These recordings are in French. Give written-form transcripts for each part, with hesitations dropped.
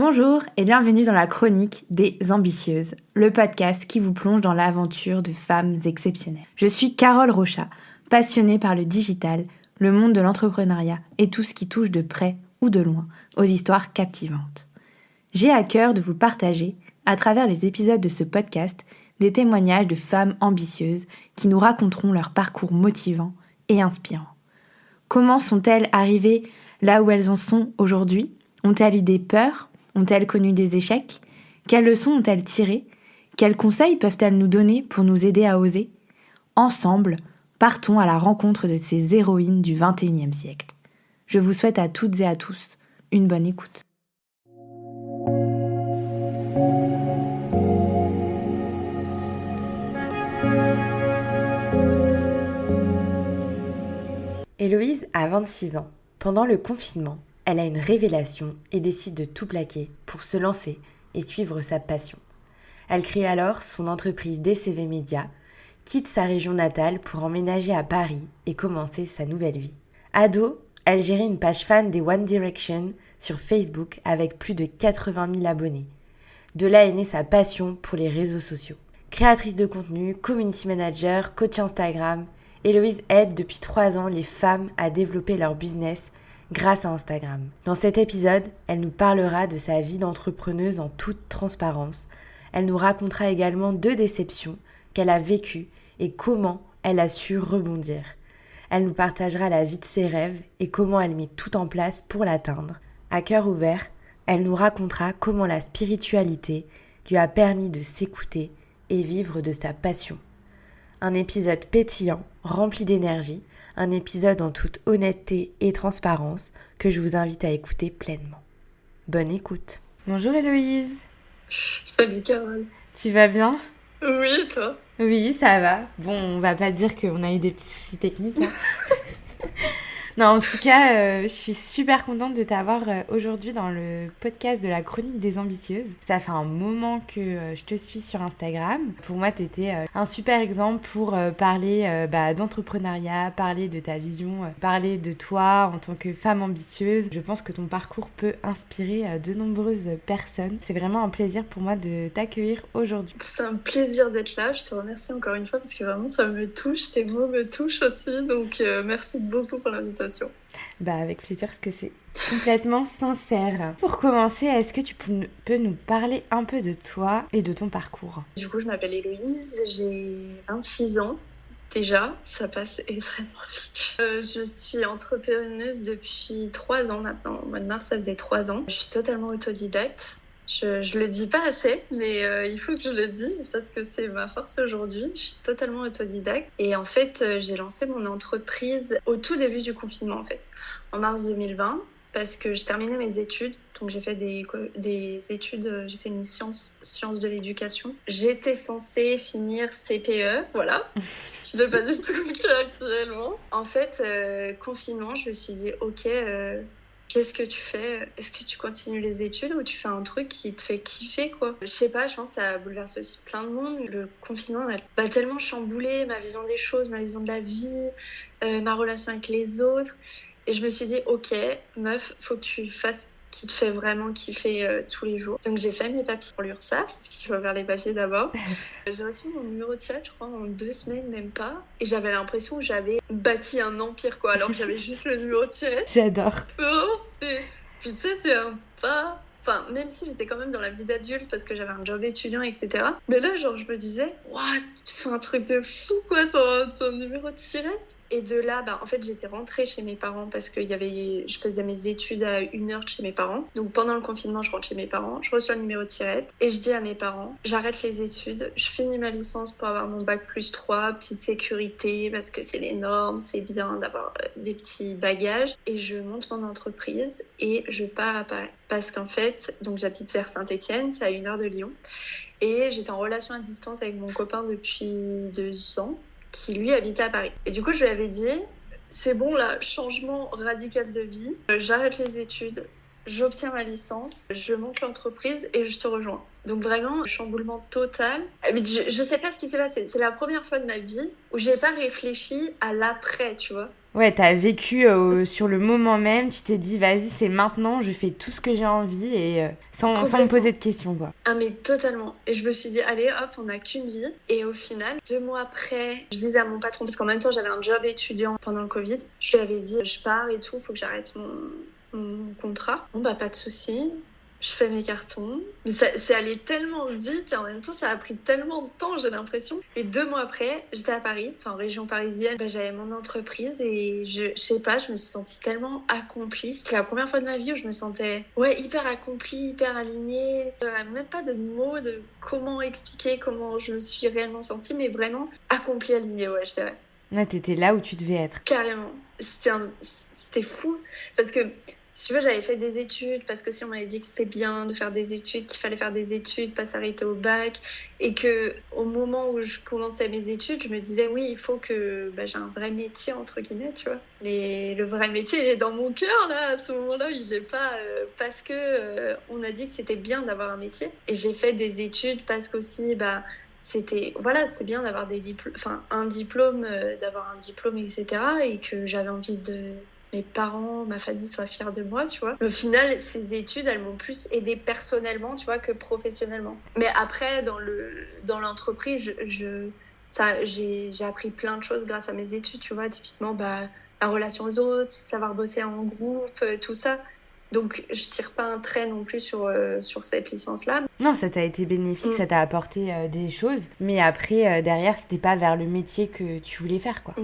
Bonjour et bienvenue dans la chronique des ambitieuses, le podcast qui vous plonge dans l'aventure de femmes exceptionnelles. Je suis Carole Rochat, passionnée par le digital, le monde de l'entrepreneuriat et tout ce qui touche de près ou de loin aux histoires captivantes. J'ai à cœur de vous partager, à travers les épisodes de ce podcast, des témoignages de femmes ambitieuses qui nous raconteront leur parcours motivant et inspirant. Comment sont-elles arrivées là où elles en sont aujourd'hui ? Ont-elles eu des peurs ? Ont-elles connu des échecs ? Quelles leçons ont-elles tirées ? Quels conseils peuvent-elles nous donner pour nous aider à oser ? Ensemble, partons à la rencontre de ces héroïnes du XXIe siècle. Je vous souhaite à toutes et à tous une bonne écoute. Héloïse a 26 ans. Pendant le confinement, elle a une révélation et décide de tout plaquer pour se lancer et suivre sa passion. Elle crée alors son entreprise DCV Media, quitte sa région natale pour emménager à Paris et commencer sa nouvelle vie. Ado, elle gérait une page fan des One Direction sur Facebook avec plus de 80 000 abonnés. De là est née sa passion pour les réseaux sociaux. Créatrice de contenu, community manager, coach Instagram, Héloïse aide depuis 3 ans les femmes à développer leur business grâce à Instagram. Dans cet épisode, elle nous parlera de sa vie d'entrepreneuse en toute transparence. Elle nous racontera également 2 déceptions qu'elle a vécues et comment elle a su rebondir. Elle nous partagera la vie de ses rêves et comment elle met tout en place pour l'atteindre. À cœur ouvert, elle nous racontera comment la spiritualité lui a permis de s'écouter et vivre de sa passion. Un épisode pétillant, rempli d'énergie, un épisode en toute honnêteté et transparence que je vous invite à écouter pleinement. Bonne écoute. Bonjour Héloïse. Salut Carole. Tu vas bien ? Oui, et toi ? Oui, ça va. Bon, on va pas dire qu'on a eu des petits soucis techniques. Non, en tout cas, je suis super contente de t'avoir aujourd'hui dans le podcast de la chronique des ambitieuses. Ça fait un moment que je te suis sur Instagram. Pour moi, t'étais un super exemple pour parler d'entrepreneuriat, parler de ta vision, parler de toi en tant que femme ambitieuse. Je pense que ton parcours peut inspirer de nombreuses personnes. C'est vraiment un plaisir pour moi de t'accueillir aujourd'hui. C'est un plaisir d'être là. Je te remercie encore une fois parce que vraiment, ça me touche. Tes mots me touchent aussi. Donc, merci beaucoup pour l'invitation. Avec plaisir parce que c'est complètement sincère. Pour commencer, est-ce que tu peux nous parler un peu de toi et de ton parcours ? Du coup, je m'appelle Héloïse, j'ai 26 ans. Déjà, ça passe extrêmement vite. Je suis entrepreneuse depuis 3 ans maintenant. Au mois de mars, ça faisait 3 ans. Je suis totalement autodidacte. Je le dis pas assez, mais il faut que je le dise parce que c'est ma force aujourd'hui. Je suis totalement autodidacte. Et en fait, j'ai lancé mon entreprise au tout début du confinement, en fait, en mars 2020, parce que je terminais mes études. Donc, j'ai fait des études, j'ai fait une sciences de l'éducation. J'étais censée finir CPE, voilà, ce qui n'est pas du tout le cas actuellement. En fait, confinement, je me suis dit, ok... Qu'est-ce que tu fais ? Est-ce que tu continues les études ou tu fais un truc qui te fait kiffer, quoi ? Je sais pas, je pense que ça bouleverse aussi plein de monde. Le confinement m'a tellement chamboulé ma vision des choses, ma vision de la vie, ma relation avec les autres. Et je me suis dit, ok, meuf, faut que tu fasses ce qui te fait vraiment kiffer tous les jours. Donc j'ai fait mes papiers pour l'URSSAF, parce qu'il faut faire les papiers d'abord. J'ai reçu mon numéro de tirette, je crois, en 2 semaines, même pas. Et j'avais l'impression que j'avais bâti un empire, quoi, alors que j'avais juste le numéro de tirette. J'adore. Puis tu sais, c'est un pas... Enfin, même si j'étais quand même dans la vie d'adulte parce que j'avais un job étudiant, etc. Mais là, genre, je me disais, waouh, tu fais un truc de fou, quoi, ton numéro de tirette. Et de là, en fait, j'étais rentrée chez mes parents parce que je faisais mes études à 1 heure de chez mes parents. Donc, pendant le confinement, je rentre chez mes parents, je reçois le numéro de tirette et je dis à mes parents, j'arrête les études, je finis ma licence pour avoir mon bac +3, petite sécurité parce que c'est les normes, c'est bien d'avoir des petits bagages. Et je monte mon entreprise et je pars à Paris. Parce qu'en fait, donc j'habite vers Saint-Étienne, c'est à 1 heure de Lyon. Et j'étais en relation à distance avec mon copain depuis 2 ans, qui lui habitait à Paris. Et du coup, je lui avais dit, c'est bon là, changement radical de vie, j'arrête les études, j'obtiens ma licence, je monte l'entreprise et je te rejoins. Donc vraiment, chamboulement total. Je sais pas ce qui s'est passé, c'est la première fois de ma vie où j'ai pas réfléchi à l'après, tu vois. Ouais, t'as vécu sur le moment même, tu t'es dit, vas-y, c'est maintenant, je fais tout ce que j'ai envie et sans me poser de questions, quoi. Ah mais totalement. Et je me suis dit, allez hop, on n'a qu'une vie. Et au final, 2 mois après, je disais à mon patron, parce qu'en même temps j'avais un job étudiant pendant le Covid, je lui avais dit, je pars et tout, faut que j'arrête mon contrat. Bon bah pas de souci. Je fais mes cartons. Mais c'est allé tellement vite et en même temps ça a pris tellement de temps, j'ai l'impression. Et 2 mois après, j'étais à Paris, enfin en région parisienne, bah, j'avais mon entreprise et je sais pas, je me suis sentie tellement accomplie. C'était la première fois de ma vie où je me sentais hyper accomplie, hyper alignée. J'aurais même pas de mots de comment expliquer comment je me suis réellement sentie, mais vraiment accomplie, alignée, ouais, je dirais. Ouais, t'étais là où tu devais être. Carrément. C'était fou. Parce que, si tu veux, j'avais fait des études, parce que si on m'avait dit que c'était bien de faire des études, qu'il fallait faire des études, pas s'arrêter au bac, et que au moment où je commençais mes études, je me disais, oui, il faut que j'ai un vrai métier, entre guillemets, tu vois. Mais le vrai métier, il est dans mon cœur, là, à ce moment-là, il n'est pas parce que on a dit que c'était bien d'avoir un métier. Et j'ai fait des études parce qu'aussi, c'était bien d'avoir un diplôme, d'avoir un diplôme, etc. Et que j'avais envie de mes parents, ma famille soient fiers de moi, tu vois. Au final, ces études, elles m'ont plus aidée personnellement, tu vois, que professionnellement. Mais après, dans l'entreprise, j'ai appris plein de choses grâce à mes études, tu vois. Typiquement, la relation aux autres, savoir bosser en groupe, tout ça. Donc, je tire pas un trait non plus sur cette licence-là. Non, ça t'a été bénéfique, ça t'a apporté des choses. Mais après, derrière, c'était pas vers le métier que tu voulais faire, quoi.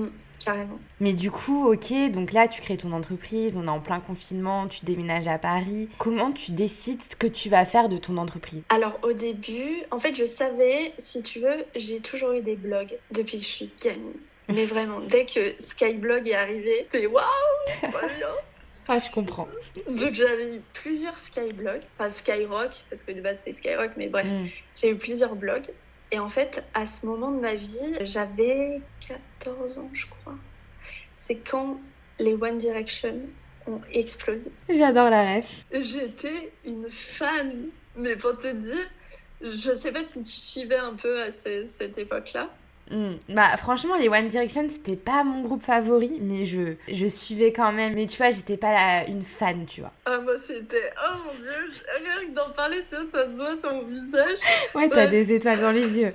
Carrément. Mais du coup, ok, donc là, tu crées ton entreprise, on est en plein confinement, tu déménages à Paris. Comment tu décides ce que tu vas faire de ton entreprise? Alors, au début, en fait, je savais, si tu veux, j'ai toujours eu des blogs depuis que je suis gamine. Mais vraiment, dès que Skyblog est arrivé, c'est waouh, trop bien. Ah, je comprends. Donc j'avais eu plusieurs skyblogs, enfin Skyrock, parce que de base c'est Skyrock, mais bref, j'ai eu plusieurs blogs. Et en fait, à ce moment de ma vie, j'avais 14 ans, je crois. C'est quand les One Direction ont explosé. J'adore la ref. J'étais une fan, mais pour te dire, je sais pas si tu suivais un peu à cette époque-là. Bah franchement les One Direction c'était pas mon groupe favori mais je suivais quand même mais tu vois j'étais pas une fan tu vois. Ah moi c'était oh mon dieu rien que d'en parler tu vois ça se voit sur mon visage. Ouais t'as des étoiles dans les yeux.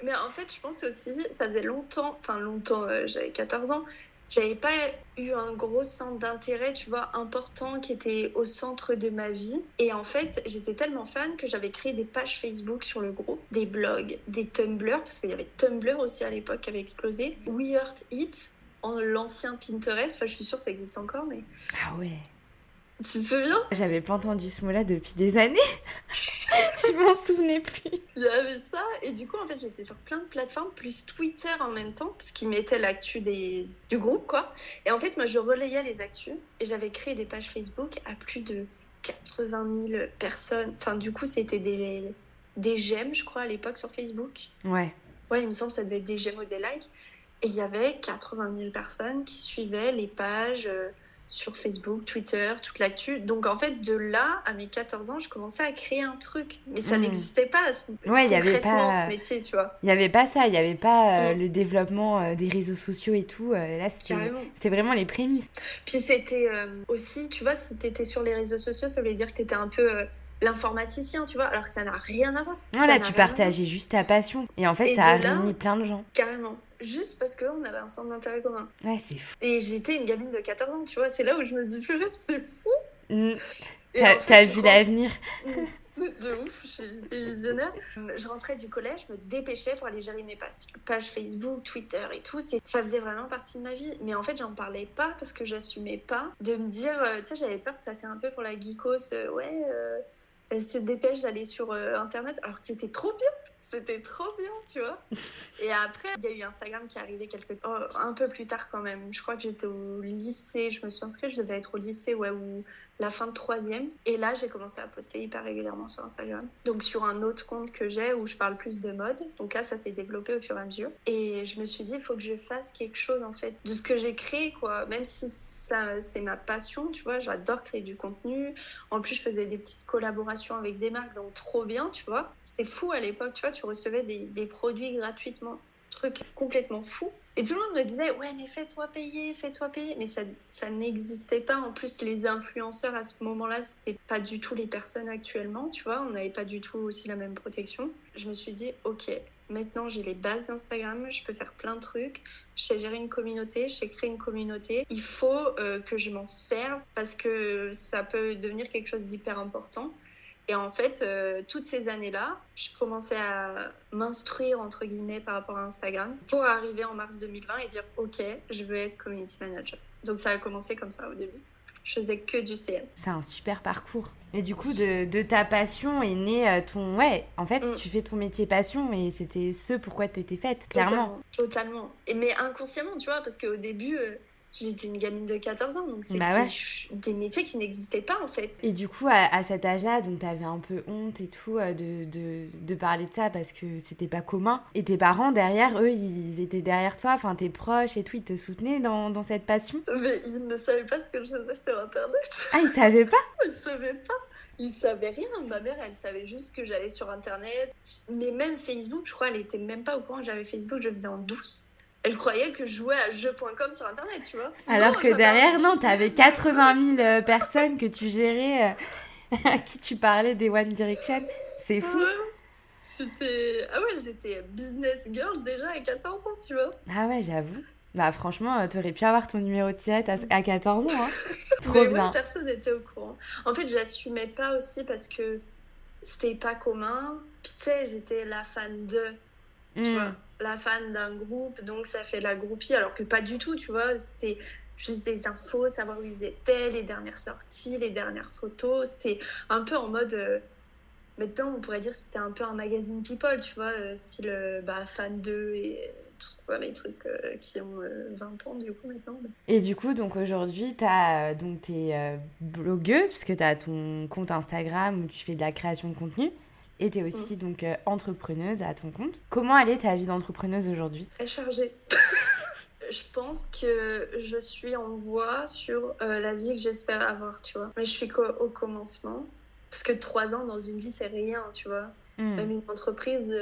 Mais en fait je pense aussi ça faisait longtemps j'avais 14 ans. J'avais pas eu un gros centre d'intérêt, tu vois, important qui était au centre de ma vie. Et en fait, j'étais tellement fan que j'avais créé des pages Facebook sur le groupe, des blogs, des Tumblr, parce qu'il y avait Tumblr aussi à l'époque qui avait explosé. We Heart It, l'ancien Pinterest, enfin je suis sûre que ça existe encore, mais... Ah ouais. Tu te souviens ? J'avais pas entendu ce mot-là depuis des années. Je m'en souvenais plus. Il y avait ça, et du coup, en fait, j'étais sur plein de plateformes, plus Twitter en même temps, parce qu'ils mettaient l'actu du groupe, quoi. Et en fait, moi, je relayais les actus, et j'avais créé des pages Facebook à plus de 80 000 personnes. Enfin, du coup, c'était des j'aime, je crois, à l'époque, sur Facebook. Ouais. Ouais, il me semble que ça devait être des j'aime ou des likes. Et il y avait 80 000 personnes qui suivaient les pages... sur Facebook, Twitter, toute l'actu. Donc en fait, de là, à mes 14 ans, je commençais à créer un truc. Mais ça n'existait pas concrètement, ce métier, tu vois. Il n'y avait pas ça, il n'y avait pas le développement des réseaux sociaux et tout. Là, c'était vraiment les prémices. Puis c'était aussi, tu vois, si t'étais sur les réseaux sociaux, ça voulait dire que t'étais un peu... l'informaticien, tu vois, alors que ça n'a rien à voir. Voilà, tu partageais juste ta passion. Et en fait, ça a réuni plein de gens. Carrément. Juste parce qu'on avait un centre d'intérêt commun. Ouais, c'est fou. Et j'étais une gamine de 14 ans, tu vois, c'est là où je me dis, purée, c'est fou. T'as vu l'avenir. De ouf, j'étais visionnaire. Je rentrais du collège, je me dépêchais pour aller gérer mes pages Facebook, Twitter et tout. Ça faisait vraiment partie de ma vie. Mais en fait, j'en parlais pas parce que j'assumais pas de me dire... tu sais, j'avais peur de passer un peu pour la geekos. Elle se dépêche d'aller sur Internet. Alors que c'était trop bien. C'était trop bien, tu vois. Et après, il y a eu Instagram qui est arrivé un peu plus tard quand même. Je crois que j'étais au lycée. Je me suis inscrite, je devais être au lycée, ou la fin de 3e. Et là, j'ai commencé à poster hyper régulièrement sur Instagram. Donc sur un autre compte que j'ai où je parle plus de mode. Donc là, ça s'est développé au fur et à mesure. Et je me suis dit, il faut que je fasse quelque chose, en fait, de ce que j'ai créé, quoi. Même si ça, c'est ma passion, tu vois. J'adore créer du contenu. En plus, je faisais des petites collaborations avec des marques, donc trop bien, tu vois. C'était fou à l'époque, tu vois. Tu recevais des produits gratuitement. truc complètement fou. Et tout le monde me disait, ouais, mais fais-toi payer. Mais ça n'existait pas. En plus, les influenceurs à ce moment-là, c'était pas du tout les personnes actuellement, tu vois. On n'avait pas du tout aussi la même protection. Je me suis dit, ok, maintenant j'ai les bases d'Instagram, je peux faire plein de trucs. Je sais gérer une communauté, je sais créer une communauté. Il faut que je m'en serve parce que ça peut devenir quelque chose d'hyper important. Et en fait, toutes ces années-là, je commençais à m'instruire, entre guillemets, par rapport à Instagram pour arriver en mars 2020 et dire « Ok, je veux être community manager ». Donc ça a commencé comme ça au début. Je faisais que du CM. C'est un super parcours. Et du coup, de ta passion est né ton... Ouais, en fait, tu fais ton métier passion et c'était ce pourquoi t'étais faite, clairement. Totalement. Mais inconsciemment, tu vois, parce qu'au début... J'étais une gamine de 14 ans, donc c'était des métiers qui n'existaient pas en fait. Et du coup, à cet âge-là, donc t'avais un peu honte et tout de parler de ça parce que c'était pas commun. Et tes parents, derrière, eux, ils étaient derrière toi, enfin tes proches et tout, ils te soutenaient dans cette passion. Mais ils ne savaient pas ce que je faisais sur Internet. Ah, ils savaient pas? Ils savaient pas. Ils savaient rien. Ma mère, elle savait juste que j'allais sur Internet. Mais même Facebook, je crois, elle était même pas au courant que j'avais Facebook, je le faisais en douce. Elle croyait que je jouais à jeux.com sur Internet, tu vois. Alors que derrière, non, t'avais 80 000 personnes que tu gérais, à qui tu parlais des One Direction. C'est fou. C'était... Ah ouais, j'étais business girl déjà à 14 ans, tu vois. Ah ouais, j'avoue. Bah franchement, t'aurais pu avoir ton numéro de tirette à 14 ans, hein. Trop mais bien. Ouais, personne n'était au courant. En fait, j'assumais pas aussi parce que c'était pas commun. Puis tu sais, j'étais la fan de... Tu vois, la fan d'un groupe, donc ça fait la groupie, alors que pas du tout, tu vois, c'était juste des infos, savoir où ils étaient, les dernières sorties, les dernières photos, c'était un peu en mode, maintenant on pourrait dire que c'était un peu un magazine People, tu vois, style fan 2 et tout ça, les trucs qui ont 20 ans du coup maintenant. Et du coup, donc aujourd'hui, t'es blogueuse, parce que t'as ton compte Instagram où tu fais de la création de contenu. Et tu es aussi donc entrepreneuse à ton compte. Comment elle est ta vie d'entrepreneuse aujourd'hui ? Très chargée. Je pense que je suis en voie sur la vie que j'espère avoir, tu vois. Mais je suis qu'au commencement. Parce que 3 ans dans une vie, c'est rien, tu vois. Même une entreprise,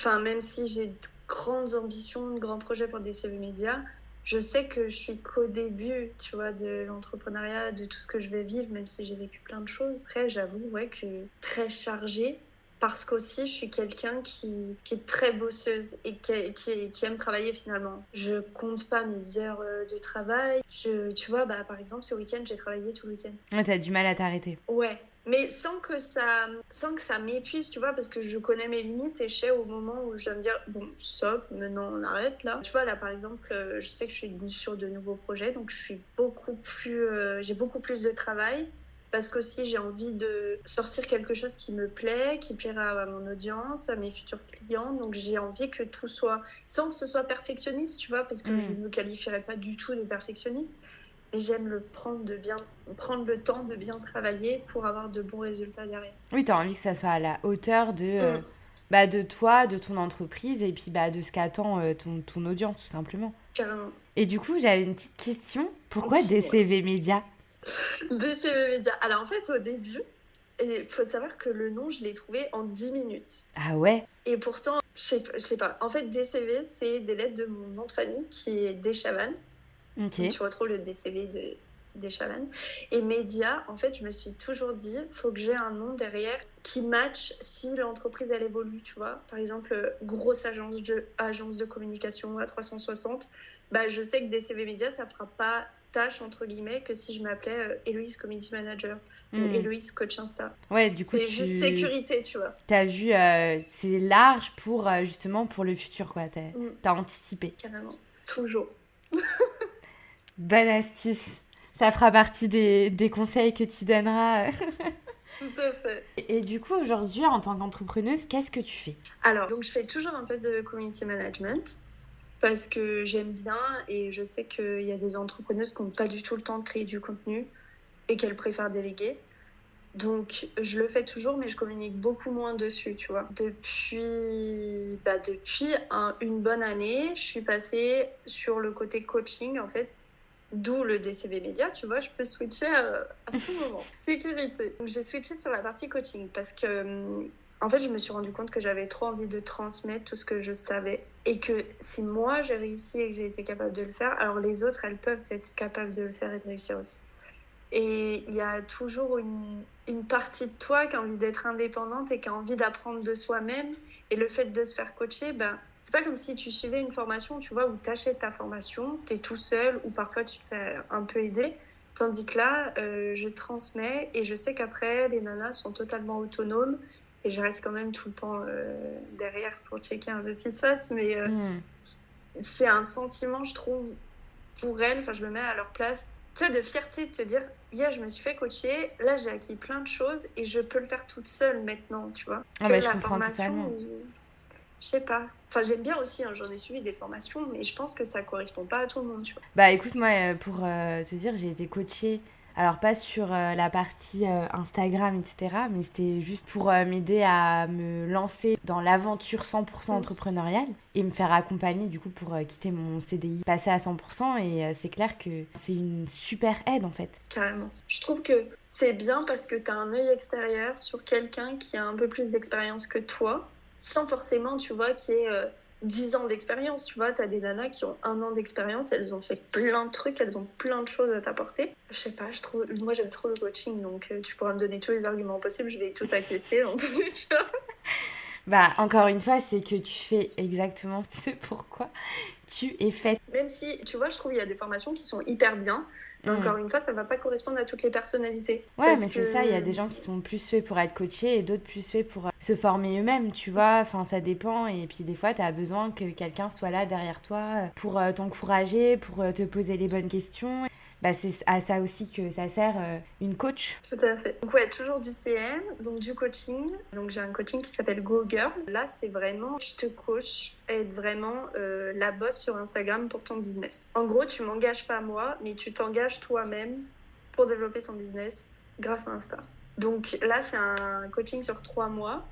même si j'ai de grandes ambitions, de grands projets pour DCV Media, je sais que je suis qu'au début, tu vois, de l'entrepreneuriat, de tout ce que je vais vivre, même si j'ai vécu plein de choses. Après, j'avoue, que très chargée, parce qu'aussi, je suis quelqu'un qui est très bosseuse et qui aime travailler finalement. Je compte pas mes heures de travail. Tu vois, par exemple, ce week-end, j'ai travaillé tout le week-end. Ouais, t'as du mal à t'arrêter. Ouais. Mais sans que ça m'épuise, tu vois, parce que je connais mes limites et je sais au moment où je dois me dire bon, stop, maintenant on arrête là. Tu vois, là par exemple, je sais que je suis sur de nouveaux projets, donc je suis j'ai beaucoup plus de travail parce qu'aussi j'ai envie de sortir quelque chose qui me plaît, qui plaira à mon audience, à mes futurs clients. Donc j'ai envie que tout soit, sans que ce soit perfectionniste, tu vois, parce que je ne me qualifierais pas du tout de perfectionniste. Mais j'aime prendre le temps de bien travailler pour avoir de bons résultats derrière. Oui, tu as envie que ça soit à la hauteur de toi, de ton entreprise et puis de ce qu'attend ton audience, tout simplement. Carrément. Et du coup, j'avais une petite question. Pourquoi DCV Media ? DCV Media. Alors en fait, au début, il faut savoir que le nom, je l'ai trouvé en 10 minutes. Ah ouais ? Et pourtant, je sais pas. En fait, DCV, c'est des lettres de mon nom de famille qui est Deschavannes. Okay. Tu retrouves le DCV de Deschavannes. Et Média, en fait, je me suis toujours dit, faut que j'ai un nom derrière qui matche si l'entreprise, elle évolue, tu vois. Par exemple, grosse agence de communication à 360. Je sais que DCV Média, ça fera pas tâche, entre guillemets, que si je m'appelais Héloïse Community Manager ou Héloïse Coach Insta. Ouais, du coup, c'est juste sécurité, tu vois. T'as vu, c'est large pour, justement, pour le futur, quoi. T'as anticipé. Carrément. Toujours. Bonne astuce. Ça fera partie des conseils que tu donneras. Tout à fait. Et du coup, aujourd'hui, en tant qu'entrepreneuse, qu'est-ce que tu fais ? Alors, donc je fais toujours un peu de community management parce que j'aime bien et je sais qu'il y a des entrepreneuses qui n'ont pas du tout le temps de créer du contenu et qu'elles préfèrent déléguer. Donc, je le fais toujours, mais je communique beaucoup moins dessus, tu vois. Depuis une bonne année, je suis passée sur le côté coaching, en fait. D'où le DCV Média, tu vois, je peux switcher à tout moment. Sécurité. Donc, j'ai switché sur la partie coaching parce que En fait, je me suis rendu compte que j'avais trop envie de transmettre tout ce que je savais. Et que si moi, j'ai réussi et que j'ai été capable de le faire, alors les autres, elles peuvent être capables de le faire et de réussir aussi. Et il y a toujours une partie de toi qui a envie d'être indépendante et qui a envie d'apprendre de soi-même. Et le fait de se faire coacher, ben, c'est pas comme si tu suivais une formation, tu vois, où tu achètes ta formation, tu es tout seul, ou parfois tu te fais un peu aider. Tandis que là, je transmets et je sais qu'après, les nanas sont totalement autonomes. Et je reste quand même tout le temps derrière pour checker un peu ce qui se passe. Mais c'est un sentiment, je trouve, pour elles, enfin, je me mets à leur place, tu sais, de fierté de te dire, yeah, je me suis fait coacher, là j'ai acquis plein de choses et je peux le faire toute seule maintenant, tu vois. Ah, Que mais je la comprends formation, totalement. je sais pas. Enfin, j'aime bien aussi, hein, j'en ai suivi des formations, mais je pense que ça correspond pas à tout le monde, tu vois. Bah écoute, moi, pour te dire, j'ai été coachée, alors pas sur la partie Instagram, etc., mais c'était juste pour m'aider à me lancer dans l'aventure 100% entrepreneuriale et me faire accompagner du coup pour quitter mon CDI, passer à 100%, et c'est clair que c'est une super aide en fait. Carrément. Je trouve que c'est bien parce que tu as un œil extérieur sur quelqu'un qui a un peu plus d'expérience que toi, sans forcément, tu vois, qui ait 10 ans d'expérience. Tu vois, tu as des nanas qui ont 1 an d'expérience, elles ont fait plein de trucs, elles ont plein de choses à t'apporter. Je sais pas, je trouve, moi j'aime trop le coaching, donc tu pourras me donner tous les arguments possibles, je vais tout acquiescer dans tous les cas. Bah encore une fois, c'est que tu fais exactement ce pourquoi tu es faite. Même si, tu vois, je trouve qu'il y a des formations qui sont hyper bien, mais encore une fois, ça va pas correspondre à toutes les personnalités. Ouais, Parce mais c'est ça, il y a que des gens qui sont plus faits pour être coachés et d'autres plus faits pour se former eux-mêmes, tu vois. Enfin, ça dépend. Et puis des fois, tu as besoin que quelqu'un soit là derrière toi pour t'encourager, pour te poser les bonnes questions. Bah, c'est à ça aussi que ça sert une coach. tout à fait. Donc ouais, toujours du CM, donc du coaching. Donc j'ai un coaching qui s'appelle Go Girl. Là, c'est vraiment, je te coach à être vraiment la boss sur Instagram pour ton business. En gros, tu m'engages pas moi, mais tu t'engages toi-même pour développer ton business grâce à Insta. Donc là, c'est un coaching sur 3 mois.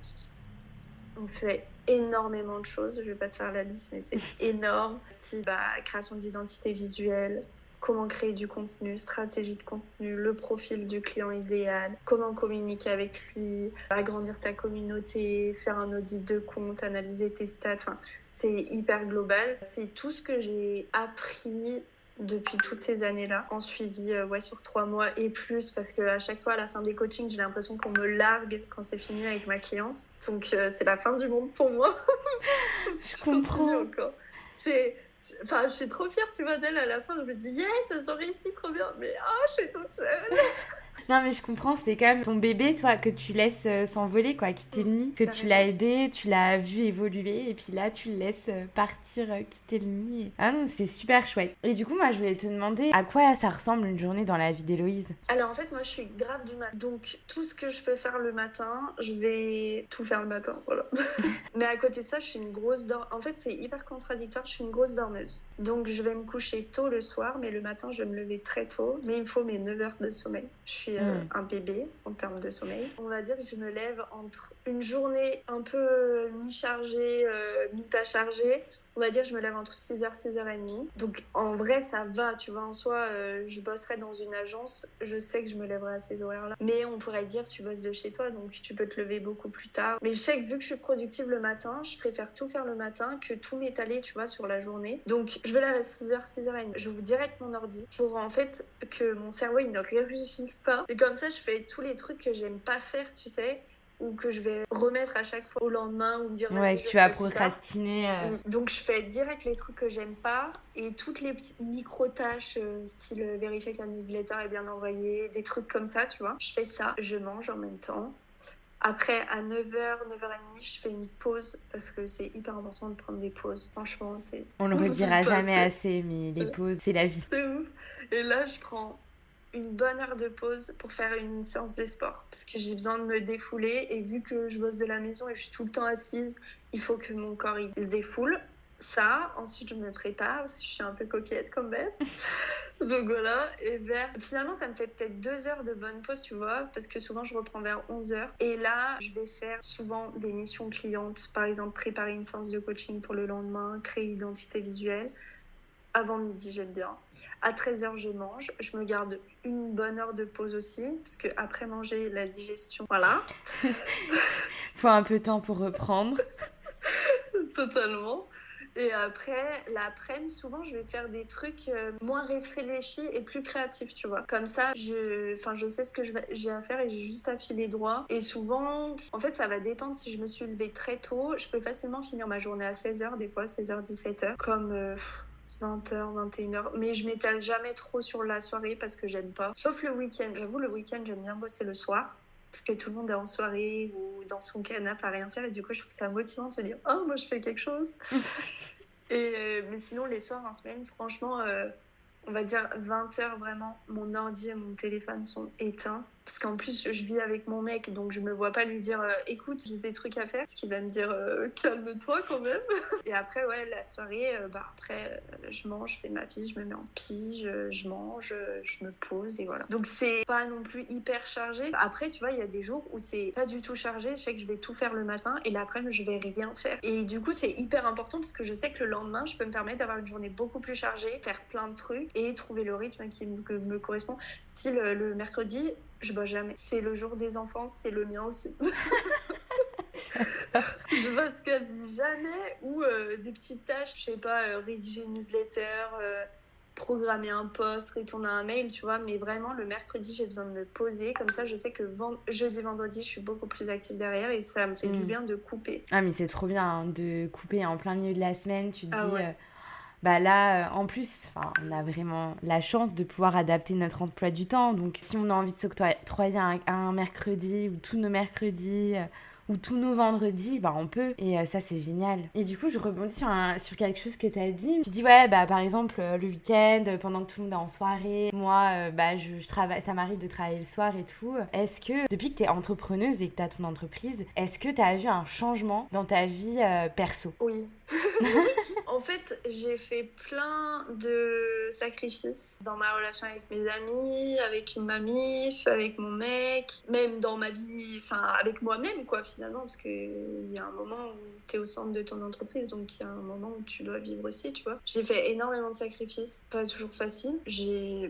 On fait énormément de choses. Je vais pas te faire la liste, mais c'est énorme. Style, création d'identité visuelle, comment créer du contenu, stratégie de contenu, le profil du client idéal, comment communiquer avec lui, agrandir ta communauté, faire un audit de compte, analyser tes stats. Enfin, c'est hyper global. C'est tout ce que j'ai appris depuis toutes ces années-là, en suivi sur 3 mois et plus, parce qu'à chaque fois à la fin des coachings, j'ai l'impression qu'on me largue quand c'est fini avec ma cliente. Donc c'est la fin du monde pour moi. Je comprends. Encore. Enfin, je suis trop fière, tu vois, d'elle à la fin. Je me dis, yes, elles ont réussi, trop bien. Mais je suis toute seule. Non, mais je comprends, c'est quand même ton bébé, toi, que tu laisses s'envoler, quoi, quitter le nid. Que tu l'as aidé, tu l'as vu évoluer, et puis là, tu le laisses partir, quitter le nid. Ah non, c'est super chouette. Et du coup, moi, je voulais te demander à quoi ça ressemble une journée dans la vie d'Héloïse. Alors, en fait, moi, je suis grave du matin. Donc, tout ce que je peux faire le matin, je vais tout faire le matin, voilà. Mais à côté de ça, je suis une grosse dormeuse. En fait, c'est hyper contradictoire, je suis une grosse dormeuse. Donc, je vais me coucher tôt le soir, mais le matin, je vais me lever très tôt. Mais il me faut mes 9 heures de sommeil. Je suis un bébé en termes de sommeil. On va dire que je me lève entre une journée un peu mi-chargée, mi-pas chargée. On va dire que je me lève entre 6h, 6h30. Donc en vrai, ça va, tu vois, en soi, je bosserai dans une agence, je sais que je me lèverai à ces horaires-là. Mais on pourrait dire, tu bosses de chez toi, donc tu peux te lever beaucoup plus tard. Mais je sais que vu que je suis productive le matin, je préfère tout faire le matin que tout m'étaler, tu vois, sur la journée. Donc je me lève à 6h, 6h30. J'ouvre direct mon ordi pour en fait que mon cerveau, il ne réfléchisse pas. Et comme ça, je fais tous les trucs que j'aime pas faire, tu sais, ou que je vais remettre à chaque fois au lendemain ou me dire Ouais, vas-y, que je tu vas ferai plus tard. procrastiner. Donc je fais direct les trucs que j'aime pas et toutes les petites micro-tâches style vérifier que la newsletter est bien envoyée, des trucs comme ça, tu vois. Je fais ça, je mange en même temps. Après, à 9h, 9h30, je fais une pause parce que c'est hyper important de prendre des pauses. Franchement, c'est... On le redira c'est pas jamais assez, mais les pauses, c'est la vie. C'est ouf. Et là, je prends une bonne heure de pause pour faire une séance de sport parce que j'ai besoin de me défouler et vu que je bosse de la maison et je suis tout le temps assise, il faut que mon corps il se défoule. Ça, ensuite je me prépare parce que je suis un peu coquette quand même. Donc voilà, et finalement ça me fait peut-être 2 heures de bonne pause, tu vois, parce que souvent je reprends vers 11h. Et là, je vais faire souvent des missions clientes, par exemple préparer une séance de coaching pour le lendemain, créer l'identité visuelle. Avant midi, j'aime bien. À 13h, je mange. Je me garde une bonne heure de pause aussi, parce qu'après manger, la digestion, voilà. Faut un peu de temps pour reprendre. Totalement. Et après, l'après-midi, souvent, je vais faire des trucs moins réfléchis et plus créatifs, tu vois. Comme ça, je sais ce que j'ai à faire et j'ai juste à filer droit. Et souvent, en fait, ça va dépendre si je me suis levée très tôt. Je peux facilement finir ma journée à 16h, des fois 16h, 17h, comme 20h, 21h. Mais je m'étale jamais trop sur la soirée parce que j'aime pas. Sauf le week-end. J'avoue, le week-end, j'aime bien bosser le soir. Parce que tout le monde est en soirée ou dans son canapé à rien faire. Et du coup, je trouve ça motivant de se dire « Oh, moi, je fais quelque chose !» Mais sinon, les soirs en semaine, franchement, on va dire 20h, vraiment, mon ordi et mon téléphone sont éteints. Parce qu'en plus, je vis avec mon mec, donc je me vois pas lui dire écoute, j'ai des trucs à faire. Parce qu'il va me dire calme-toi quand même. Et après, ouais, la soirée, je mange, je fais ma pige, je me mets en pige, je mange, je me pose et voilà. Donc c'est pas non plus hyper chargé. Après, tu vois, il y a des jours où c'est pas du tout chargé. Je sais que je vais tout faire le matin et l'après-midi, je vais rien faire. Et du coup, c'est hyper important parce que je sais que le lendemain, je peux me permettre d'avoir une journée beaucoup plus chargée, faire plein de trucs et trouver le rythme qui me correspond. Style, le mercredi, je bosse jamais. C'est le jour des enfants, c'est le mien aussi. Je bosse quasi jamais. Ou des petites tâches, je sais pas, rédiger une newsletter, programmer un post, répondre à un mail, tu vois. Mais vraiment, le mercredi, j'ai besoin de me poser. Comme ça, je sais que jeudi, vendredi, je suis beaucoup plus active derrière et ça me fait du bien de couper. Ah, mais c'est trop bien hein, de couper en plein milieu de la semaine. Tu te Ah dis, ouais. bah là, en plus, on a vraiment la chance de pouvoir adapter notre emploi du temps. Donc, si on a envie de s'octroyer un mercredi ou tous nos mercredis ou tous nos vendredis, bah on peut. Et ça, c'est génial. Et du coup, je rebondis sur quelque chose que tu as dit. Tu dis, ouais, bah par exemple, le week-end, pendant que tout le monde est en soirée, moi, je travaille, ça m'arrive de travailler le soir et tout. Est-ce que, depuis que tu es entrepreneuse et que tu as ton entreprise, est-ce que tu as vu un changement dans ta vie perso? Oui. En fait, j'ai fait plein de sacrifices dans ma relation avec mes amis, avec ma mif, avec mon mec, même dans ma vie, enfin avec moi-même quoi finalement, parce qu'il y a un moment où tu es au centre de ton entreprise, donc il y a un moment où tu dois vivre aussi, tu vois. J'ai fait énormément de sacrifices, pas toujours facile.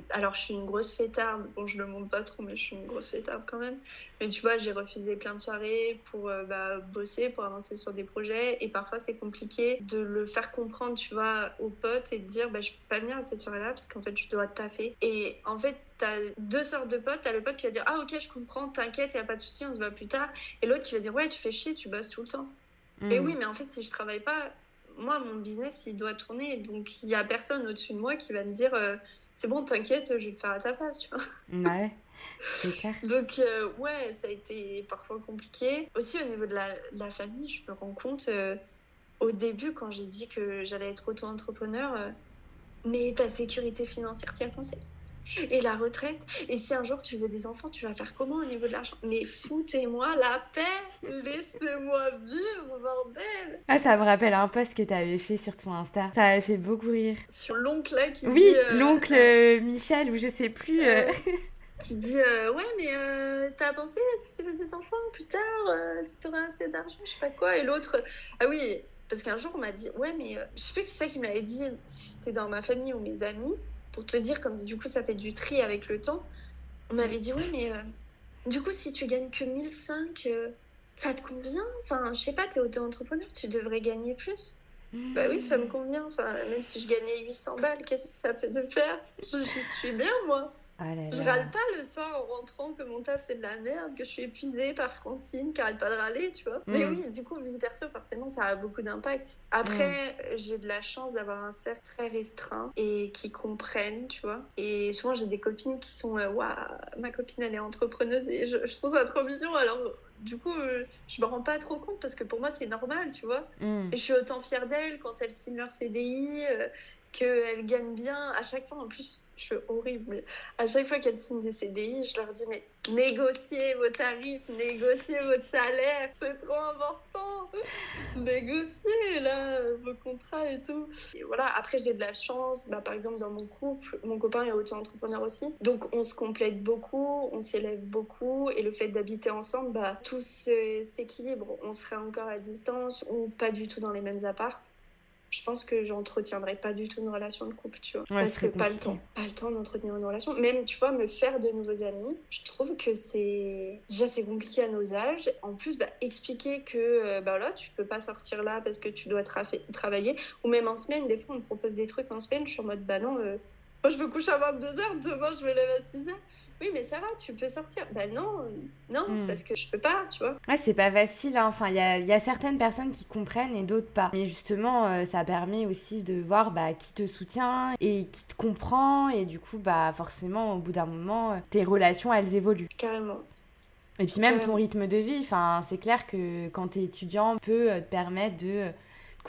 Alors je suis une grosse fêtarde, bon je le montre pas trop mais je suis une grosse fêtarde quand même. Mais tu vois, j'ai refusé plein de soirées pour bosser, pour avancer sur des projets. Et parfois, c'est compliqué de le faire comprendre, tu vois, aux potes et de dire, je peux pas venir à cette soirée-là parce qu'en fait, je dois taffer. Et en fait, t'as deux sortes de potes. T'as le pote qui va dire, ah ok, je comprends, t'inquiète, y a pas de souci, on se voit plus tard. Et l'autre qui va dire, ouais, tu fais chier, tu bosses tout le temps. Mais oui, mais en fait, si je travaille pas, moi, mon business, il doit tourner. Donc, il y a personne au-dessus de moi qui va me dire, c'est bon, t'inquiète, je vais le faire à ta place, tu vois. Ouais, c'est clair. Donc, ouais, ça a été parfois compliqué. Aussi, au niveau de la famille, je me rends compte, au début, quand j'ai dit que j'allais être auto-entrepreneur, mais ta sécurité financière, t'y as pensé? Et la retraite? Et si un jour tu veux des enfants, tu vas faire comment au niveau de l'argent? Mais foutez-moi la paix! Laissez-moi vivre, bordel! Ah, ça me rappelle un post que tu avais fait sur ton Insta. Ça avait fait beaucoup rire. Sur l'oncle là qui Oui, dit... l'oncle Michel, ou je sais plus. qui dit ouais mais t'as pensé si tu veux des enfants plus tard si t'auras assez d'argent je sais pas quoi et l'autre ah oui parce qu'un jour on m'a dit ouais mais je sais plus qui c'est qui m'avait dit si c'était dans ma famille ou mes amis pour te dire comme du coup ça fait du tri avec le temps on m'avait dit ouais mais du coup si tu gagnes que 1005 ça te convient enfin je sais pas t'es auto-entrepreneur tu devrais gagner plus. Bah oui, ça me convient. Enfin, même si je gagnais 800 balles, qu'est-ce que ça peut te faire? J'y suis bien, moi. Ah là Je là. râle pas le soir en rentrant que mon taf c'est de la merde, que je suis épuisée par Francine qui arrête pas de râler, tu vois. Mais oui, du coup, vie perso, forcément, ça a beaucoup d'impact. Après, j'ai de la chance d'avoir un cercle très restreint et qui comprennent, tu vois. Et souvent, j'ai des copines qui sont waouh, ma copine elle est entrepreneuse et je trouve ça trop mignon. Alors, du coup, je me rends pas trop compte parce que pour moi, c'est normal, tu vois. Et je suis autant fière d'elle quand elle signe leur CDI. Qu'elles gagnent bien à chaque fois. En plus, je suis horrible, mais à chaque fois qu'elles signent des CDI, je leur dis mais négociez vos tarifs, négociez votre salaire, c'est trop important. Négociez là vos contrats et tout. Et voilà, après j'ai de la chance, par exemple dans mon couple, mon copain est auto-entrepreneur aussi. Donc on se complète beaucoup, on s'élève beaucoup et le fait d'habiter ensemble, tout s'équilibre. On serait encore à distance ou pas du tout dans les mêmes apparts. je pense que j'entretiendrai pas du tout une relation de couple, tu vois. Ouais, Parce ce que serait compliqué. pas le temps d'entretenir une relation. Même, tu vois, me faire de nouveaux amis, je trouve que déjà c'est compliqué à nos âges. En plus, expliquer que là, tu peux pas sortir là parce que tu dois travailler. Ou même en semaine, des fois, on me propose des trucs en semaine, je suis en mode, bah non, moi je me couche à 22h, demain je me lève à 6h. Oui, mais ça va, tu peux sortir. Bah non, parce que je peux pas, tu vois. Ouais, c'est pas facile, hein. Enfin, il y a certaines personnes qui comprennent et d'autres pas. Mais justement, ça permet aussi de voir qui te soutient et qui te comprend. Et du coup, forcément, au bout d'un moment, tes relations, elles évoluent. Carrément. Et puis même ton rythme de vie, enfin, c'est clair que quand t'es étudiant, on peut te permettre de te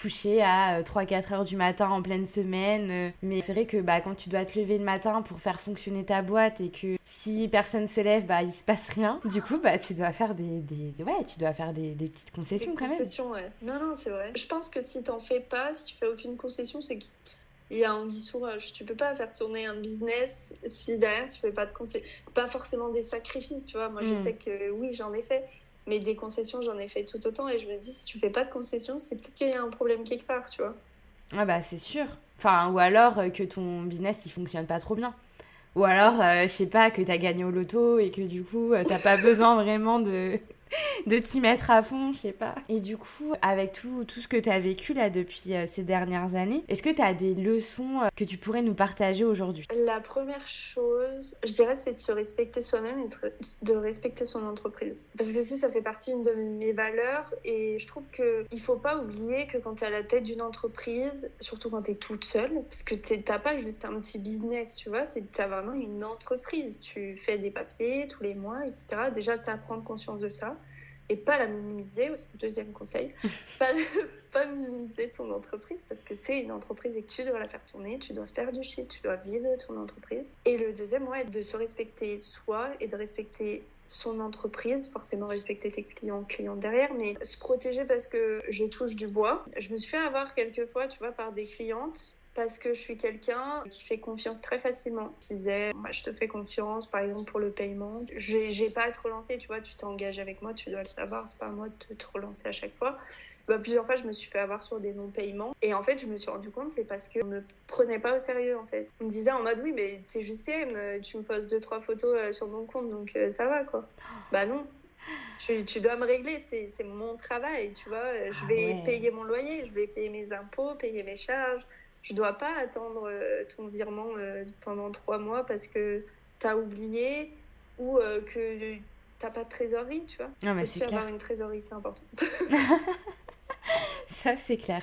coucher à 3-4 heures du matin en pleine semaine. Mais c'est vrai que quand tu dois te lever le matin pour faire fonctionner ta boîte et que si personne se lève, il se passe rien. Du coup, tu dois faire des petites concessions quand même. Des concessions, ouais. Non, c'est vrai. Je pense que si t'en fais pas, si tu fais aucune concession, c'est qu'il y a anguille sous roche. Tu peux pas faire tourner un business si derrière tu fais pas de concessions. Pas forcément des sacrifices, tu vois. Moi, je sais que oui, j'en ai fait. Mais des concessions, j'en ai fait tout autant. Et je me dis, si tu fais pas de concessions, c'est peut-être qu'il y a un problème quelque part, tu vois. Ah c'est sûr. Enfin, ou alors que ton business, il fonctionne pas trop bien. Ou alors, je sais pas, que t'as gagné au loto et que du coup, t'as pas besoin vraiment de t'y mettre à fond, je sais pas. Et du coup, avec tout ce que t'as vécu là depuis ces dernières années, est-ce que t'as des leçons que tu pourrais nous partager aujourd'hui? La première chose, je dirais, c'est de se respecter soi-même et de respecter son entreprise. Parce que ça fait partie de mes valeurs et je trouve qu'il faut pas oublier que quand t'es à la tête d'une entreprise, surtout quand t'es toute seule, parce que t'as pas juste un petit business, tu vois, t'as vraiment une entreprise. Tu fais des papiers tous les mois, etc. Déjà, c'est à prendre conscience de ça. Et pas la minimiser, aussi deuxième conseil, pas minimiser ton entreprise parce que c'est une entreprise et que tu dois la faire tourner, tu dois faire du chiffre, tu dois vivre de ton entreprise. Et le deuxième, de se respecter soi et de respecter son entreprise, forcément respecter tes clients derrière, mais se protéger parce que je touche du bois. Je me suis fait avoir quelques fois, tu vois, par des clientes parce que je suis quelqu'un qui fait confiance très facilement. Je disais, moi, je te fais confiance, par exemple, pour le paiement. J'ai pas à te relancer, tu vois, tu t'es engagé avec moi, tu dois le savoir, c'est pas à moi de te relancer à chaque fois. Plusieurs fois, je me suis fait avoir sur des non-paiements. Et en fait, je me suis rendu compte, c'est parce qu'on me prenait pas au sérieux, en fait. On me disait en mode, oui, mais t'es juste CM, tu me poses 2-3 photos sur mon compte, donc ça va, quoi. Bah non. Tu dois me régler, c'est mon travail, tu vois. Je vais payer mon loyer, je vais payer mes impôts, payer mes charges. Je dois pas attendre ton virement pendant 3 mois parce que t'as oublié ou que t'as pas de trésorerie, tu vois. Non, mais Aussi, c'est clair. avoir une trésorerie, c'est important. Ça, c'est clair.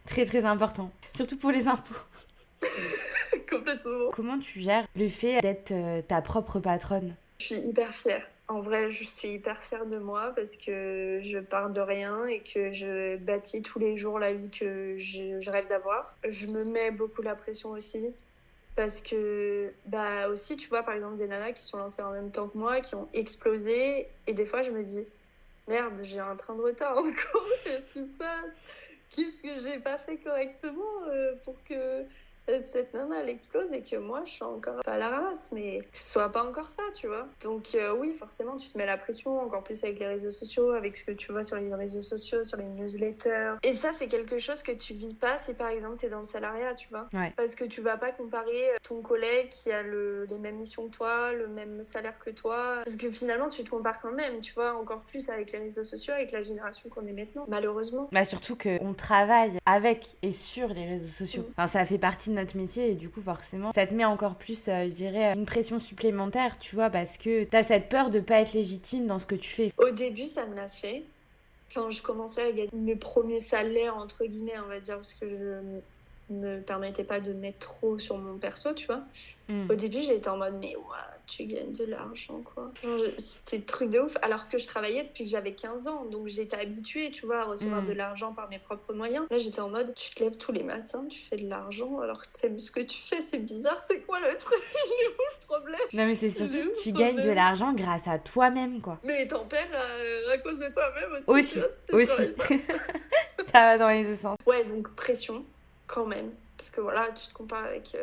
Très, très important. Surtout pour les impôts. Complètement. Comment tu gères le fait d'être ta propre patronne? Je suis hyper fière. En vrai, je suis hyper fière de moi parce que je pars de rien et que je bâtis tous les jours la vie que je rêve d'avoir. Je me mets beaucoup la pression aussi parce que, aussi, tu vois, par exemple, des nanas qui sont lancées en même temps que moi, qui ont explosé. Et des fois, je me dis, merde, j'ai un train de retard encore. Qu'est-ce qui se passe? Qu'est-ce que j'ai pas fait correctement pour que cette nana elle explose et que moi je suis encore pas à la ramasse, mais que ce soit pas encore ça, tu vois. Donc oui, forcément tu te mets la pression, encore plus avec les réseaux sociaux, avec ce que tu vois sur les réseaux sociaux, sur les newsletters. Et ça, c'est quelque chose que tu vis pas si par exemple t'es dans le salariat, tu vois. Ouais. Parce que tu vas pas comparer ton collègue qui a les mêmes missions que toi, le même salaire que toi, parce que finalement tu te compares quand même, tu vois, encore plus avec les réseaux sociaux, avec la génération qu'on est maintenant, malheureusement. Surtout qu'on travaille avec et sur les réseaux sociaux. Enfin, ça fait partie de notre métier et du coup, forcément, ça te met encore plus, je dirais, une pression supplémentaire, tu vois, parce que t'as cette peur de pas être légitime dans ce que tu fais. Au début, ça me l'a fait. Quand je commençais à gagner mes premiers salaires, entre guillemets, on va dire, parce que je me permettais pas de mettre trop sur mon perso, tu vois. Au début, j'étais en mode, mais tu gagnes de l'argent, quoi. C'était truc de ouf. Alors que je travaillais depuis que j'avais 15 ans. Donc, j'étais habituée, tu vois, à recevoir de l'argent par mes propres moyens. Là, j'étais en mode, tu te lèves tous les matins, tu fais de l'argent, alors que tu sais ce que tu fais, c'est bizarre, c'est quoi le truc? Il est où le problème? Non, mais c'est surtout que tu gagnes de l'argent grâce à toi-même, quoi. Mais t'en perds à cause de toi-même aussi. Aussi. Ça va dans les deux sens. Ouais, donc pression, quand même. Parce que voilà, tu te compares avec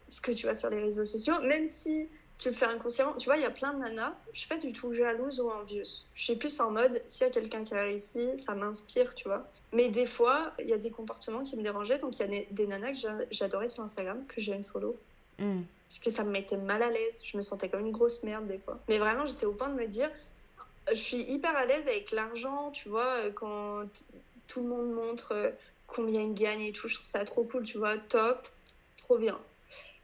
ce que tu vois sur les réseaux sociaux. Même si tu le fais inconsciemment. Tu vois, il y a plein de nanas, je suis pas du tout jalouse ou envieuse. Je suis plus en mode, s'il y a quelqu'un qui a réussi, ça m'inspire, tu vois. Mais des fois, il y a des comportements qui me dérangeaient, donc il y a des nanas que j'adorais sur Instagram, que j'ai unfollow. Parce que ça me mettait mal à l'aise, je me sentais comme une grosse merde des fois. Mais vraiment, j'étais au point de me dire, je suis hyper à l'aise avec l'argent, tu vois, quand tout le monde montre combien ils gagnent et tout, je trouve ça trop cool, tu vois, top, trop bien.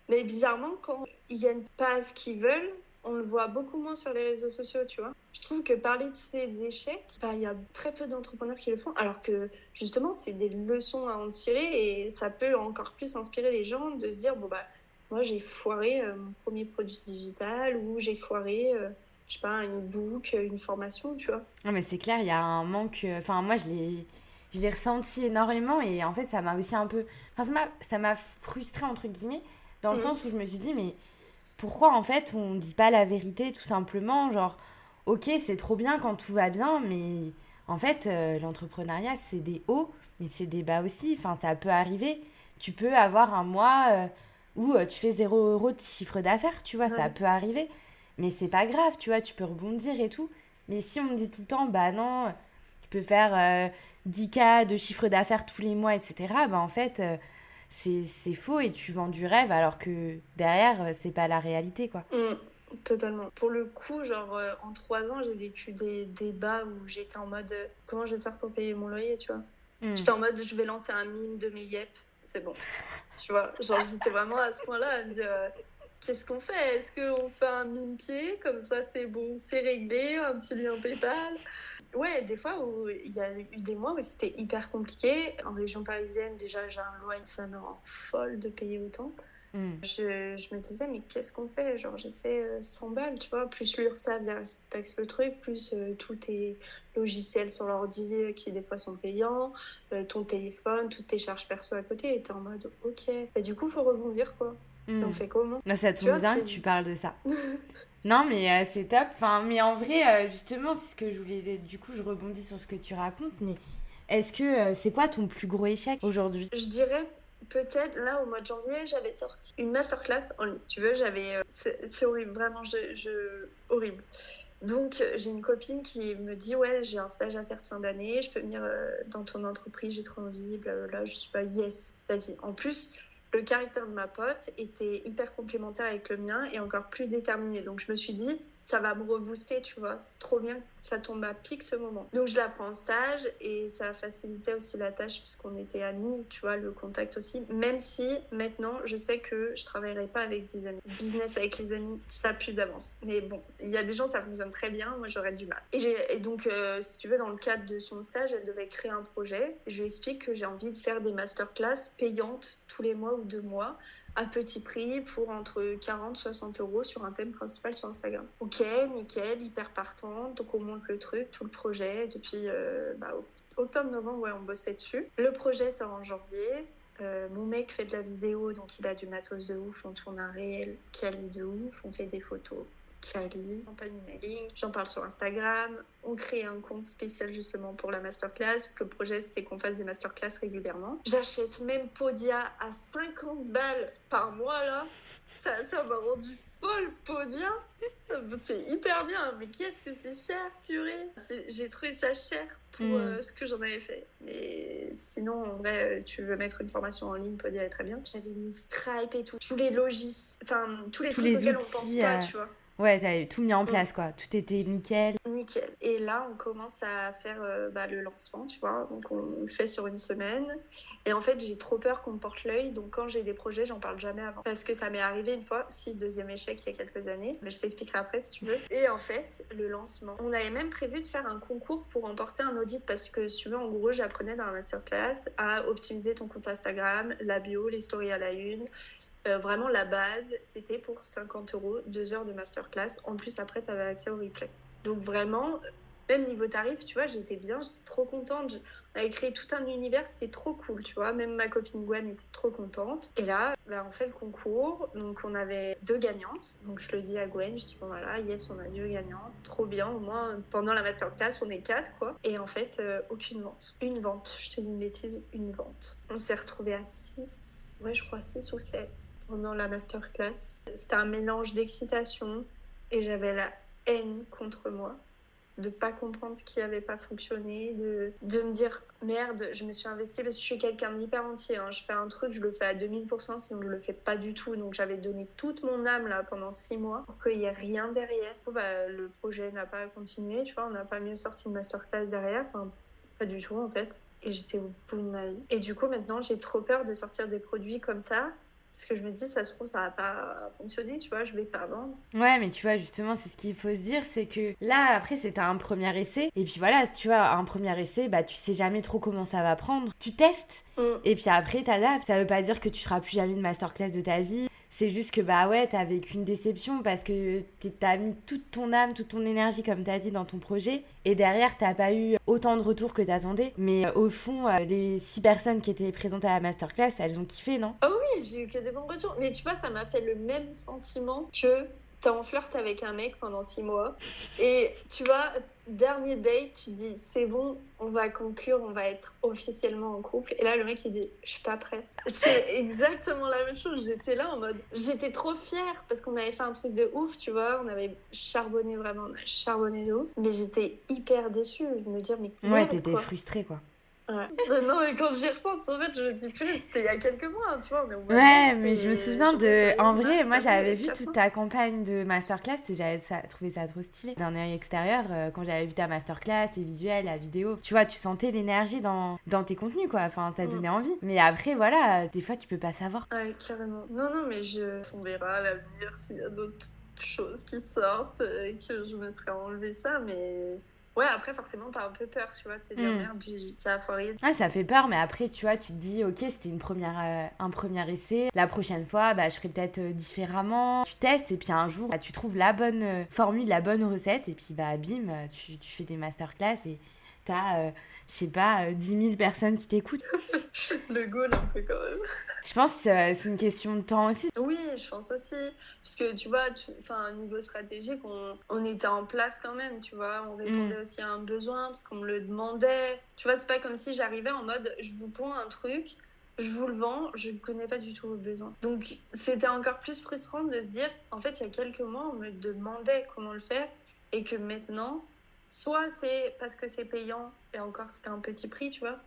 Mais bizarrement, quand ils gagnent pas ce qu'ils veulent, on le voit beaucoup moins sur les réseaux sociaux, tu vois. Je trouve que parler de ces échecs, il y a très peu d'entrepreneurs qui le font, alors que justement, c'est des leçons à en tirer et ça peut encore plus inspirer les gens de se dire, bon bah, moi j'ai foiré mon premier produit digital ou j'ai foiré, je sais pas, un e-book, une formation, tu vois. Non, mais c'est clair, il y a un manque. Enfin, moi, je l'ai ressenti énormément et en fait, ça m'a aussi un peu. Enfin, ça m'a frustrée, entre guillemets, dans le sens où je me suis dit, mais pourquoi en fait on dit pas la vérité tout simplement? Genre, ok, c'est trop bien quand tout va bien, mais en fait, l'entrepreneuriat, c'est des hauts, mais c'est des bas aussi. Enfin, ça peut arriver. Tu peux avoir un mois où tu fais 0 € de chiffre d'affaires, tu vois, ça Ouais. peut arriver. Mais c'est pas grave, tu vois, tu peux rebondir et tout. Mais si on me dit tout le temps, bah non, tu peux faire 10K de chiffre d'affaires tous les mois, etc., bah en fait, c'est faux et tu vends du rêve alors que derrière, c'est pas la réalité, quoi. Totalement. Pour le coup, genre, en 3 ans, j'ai vécu des débats où j'étais en mode comment je vais faire pour payer mon loyer, tu vois. J'étais en mode je vais lancer un mime de mes yep, c'est bon. Tu vois, genre, j'étais vraiment à ce point-là à me dire qu'est-ce qu'on fait? Est-ce qu'on fait un mime pied? Comme ça, c'est bon, c'est réglé, un petit lien PayPal. Ouais, des fois où il y a eu des mois où c'était hyper compliqué. En région parisienne, déjà, j'ai un loyer, ça me rend folle de payer autant. Je me disais, mais qu'est-ce qu'on fait? Genre, j'ai fait 100 balles, tu vois, plus l'URSSAF derrière qui taxe le truc, plus tous tes logiciels sur l'ordi qui des fois sont payants, ton téléphone, toutes tes charges perso à côté, et t'es en mode, ok. Et du coup, faut rebondir, quoi. Et on fait comment? Là, ça Tu tombe vois, bien que tu parles de ça. Non, mais c'est top. Enfin, mais en vrai, justement, c'est ce que je voulais. Du coup, je rebondis sur ce que tu racontes. Mais est-ce que c'est quoi ton plus gros échec aujourd'hui? Je dirais peut-être là au mois de janvier, j'avais sorti une masterclass en ligne. Tu veux, j'avais. C'est horrible, vraiment, horrible. Donc, j'ai une copine qui me dit, ouais, j'ai un stage à faire de fin d'année, je peux venir dans ton entreprise, j'ai trop envie, blablabla. Je suis pas, yes, vas-y. En plus, le caractère de ma pote était hyper complémentaire avec le mien et encore plus déterminé. Donc, je me suis dit, ça va me rebooster, tu vois. C'est trop bien que ça tombe à pic ce moment. Donc, je la prends en stage et ça a facilité aussi la tâche puisqu'on était amis, tu vois, le contact aussi. Même si maintenant, je sais que je travaillerai pas avec des amis. Business avec les amis, ça a plus d'avance. Mais bon, il y a des gens, ça fonctionne très bien. Moi, j'aurais du mal. Et donc, si tu veux, dans le cadre de son stage, elle devait créer un projet. Je lui explique que j'ai envie de faire des masterclass payantes tous les mois ou 2 mois à petit prix pour entre 40 et 60 € sur un thème principal sur Instagram. Ok, nickel, hyper partante. Donc on monte le truc, tout le projet. Depuis octobre-novembre, ouais, on bossait dessus. Le projet sort en janvier. Mon mec fait de la vidéo, donc il a du matos de ouf. On tourne un réel quali de ouf. On fait des photos quali, campagne emailing. J'en parle sur Instagram. On crée un compte spécial justement pour la masterclass, parce que le projet c'était qu'on fasse des masterclass régulièrement. J'achète même Podia à 50 balles par mois là. Ça m'a rendu folle, Podia. C'est hyper bien, mais qu'est-ce que c'est cher, purée. J'ai trouvé ça cher pour ce que j'en avais fait. Mais sinon, en vrai, tu veux mettre une formation en ligne, Podia est très bien. J'avais mis Stripe et tout. Tous les logiciels, enfin, tous les Tous trucs les auxquels on pense outils. pas, tu vois. Ouais, t'avais tout mis en place, quoi. Tout était nickel. Nickel. Et là, on commence à faire le lancement, tu vois. Donc, on le fait sur une semaine. Et en fait, j'ai trop peur qu'on me porte l'œil. Donc, quand j'ai des projets, j'en parle jamais avant. Parce que ça m'est arrivé une fois, si, deuxième échec il y a quelques années. Mais je t'expliquerai après si tu veux. Et en fait, le lancement. On avait même prévu de faire un concours pour remporter un audit. Parce que, si tu veux, en gros, j'apprenais dans la masterclass à optimiser ton compte Instagram, la bio, les stories à la une. Vraiment, la base, c'était pour 50 €, 2 heures de masterclass. En plus, après, tu avais accès au replay. Donc vraiment, même niveau tarif, tu vois, j'étais bien, j'étais trop contente. On avait créé tout un univers, c'était trop cool, tu vois. Même ma copine Gwen était trop contente. Et là, on fait le concours. Donc on avait 2 gagnantes. Donc je le dis à Gwen, je dis bon voilà, yes, on a 2 gagnantes. Trop bien, au moins pendant la masterclass, on est 4, quoi. Et en fait, aucune vente. Une vente, je te dis une bêtise, une vente. On s'est retrouvés à 6. Ouais, je crois 6 ou 7. pendant la masterclass. C'était un mélange d'excitation et j'avais la haine contre moi de pas comprendre ce qui avait pas fonctionné, de me dire merde, je me suis investie parce que je suis quelqu'un d'hyper entier, hein. Je fais un truc, je le fais à 2000%, sinon je le fais pas du tout. Donc j'avais donné toute mon âme là pendant 6 mois pour qu'il y ait rien derrière. Le projet n'a pas continué, tu vois, on n'a pas mieux sorti une masterclass derrière, enfin pas du tout en fait. Et j'étais au bout de ma vie. Et du coup maintenant j'ai trop peur de sortir des produits comme ça. Parce que je me dis, ça se trouve, ça va pas fonctionner, tu vois, je vais pas vendre. Ouais, mais tu vois, justement, c'est ce qu'il faut se dire, c'est que là, après, c'était un premier essai. Et puis voilà, tu vois, un premier essai, bah, tu sais jamais trop comment ça va prendre. Tu testes, et puis après, t'adaptes. Ça veut pas dire que tu feras plus jamais de masterclass de ta vie. C'est juste que, bah ouais, t'as vécu une déception parce que t'as mis toute ton âme, toute ton énergie, comme t'as dit, dans ton projet. Et derrière, t'as pas eu autant de retours que t'attendais. Mais au fond, les 6 personnes qui étaient présentes à la masterclass, elles ont kiffé, non? Oh oui, j'ai eu que des bons retours. Mais tu vois, ça m'a fait le même sentiment que t'es en flirt avec un mec pendant 6 mois. Et tu vois, dernier date, tu dis, c'est bon, on va conclure, on va être officiellement en couple. Et là, le mec, il dit, je suis pas prêt. C'est exactement la même chose. J'étais là en mode, j'étais trop fière parce qu'on avait fait un truc de ouf, tu vois. On avait charbonné vraiment, on a charbonné de ouf. Mais j'étais hyper déçue de me dire, mais Ouais, merde, t'étais quoi. frustrée, quoi. Ouais. Non, mais quand j'y repense, en fait, je me dis plus, c'était il y a quelques mois, hein, tu vois, on est au mois de Ouais, mai, mais je me c'était souviens janvier, de... février, En vrai, mars, moi avril, j'avais vu 4 toute mois. ta campagne de masterclass et j'avais trouvé ça trop stylé. D'un œil extérieur, quand j'avais vu ta masterclass, les visuels, la vidéo, tu vois, tu sentais l'énergie dans tes contenus, quoi. Enfin, ça donnait envie. Mais après, voilà, des fois tu peux pas savoir. Ouais, carrément. Non, non, mais on verra à l'avenir s'il y a d'autres choses qui sortent et que je me serais enlevé ça, mais... Ouais, après, forcément, t'as un peu peur, tu vois, de te dire, merde, ça a foiré. Ouais, ça fait peur, mais après, tu vois, tu te dis, ok, c'était un premier essai. La prochaine fois, bah, je ferai peut-être différemment. Tu testes, et puis un jour, bah, tu trouves la bonne formule, la bonne recette, et puis, bah, bim, tu fais des masterclass et t'as, je sais pas, 10 000 personnes qui t'écoutent. Le goal, un peu, quand même. Je pense que c'est une question de temps aussi. Oui, je pense aussi. Parce que tu vois, niveau stratégique, on était en place quand même, tu vois. On répondait aussi à un besoin parce qu'on me le demandait. Tu vois, c'est pas comme si j'arrivais en mode je vous pond un truc, je vous le vends, je ne connais pas du tout vos besoins. Donc c'était encore plus frustrant de se dire, en fait, il y a quelques mois, on me demandait comment le faire et que maintenant, soit c'est parce que c'est payant et encore c'était un petit prix, tu vois.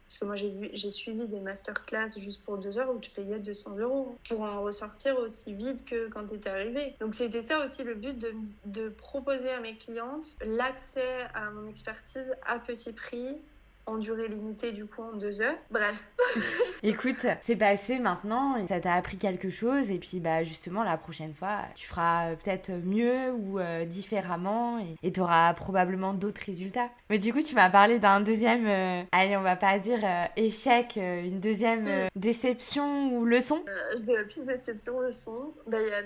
Parce que moi, j'ai suivi des masterclass juste pour 2 heures où tu payais 200 € pour en ressortir aussi vite que quand tu étais arrivé. Donc, c'était ça aussi le but de proposer à mes clientes l'accès à mon expertise à petit prix, en durée limitée, du coup, en 2 heures. Bref. Écoute, c'est passé maintenant, et ça t'a appris quelque chose, et puis bah justement la prochaine fois, tu feras peut-être mieux ou différemment, et t'auras probablement d'autres résultats. Mais du coup, tu m'as parlé d'un deuxième, allez, on va pas dire échec, une deuxième déception ou leçon. Je dirais plus déception, leçon. Bah, il y a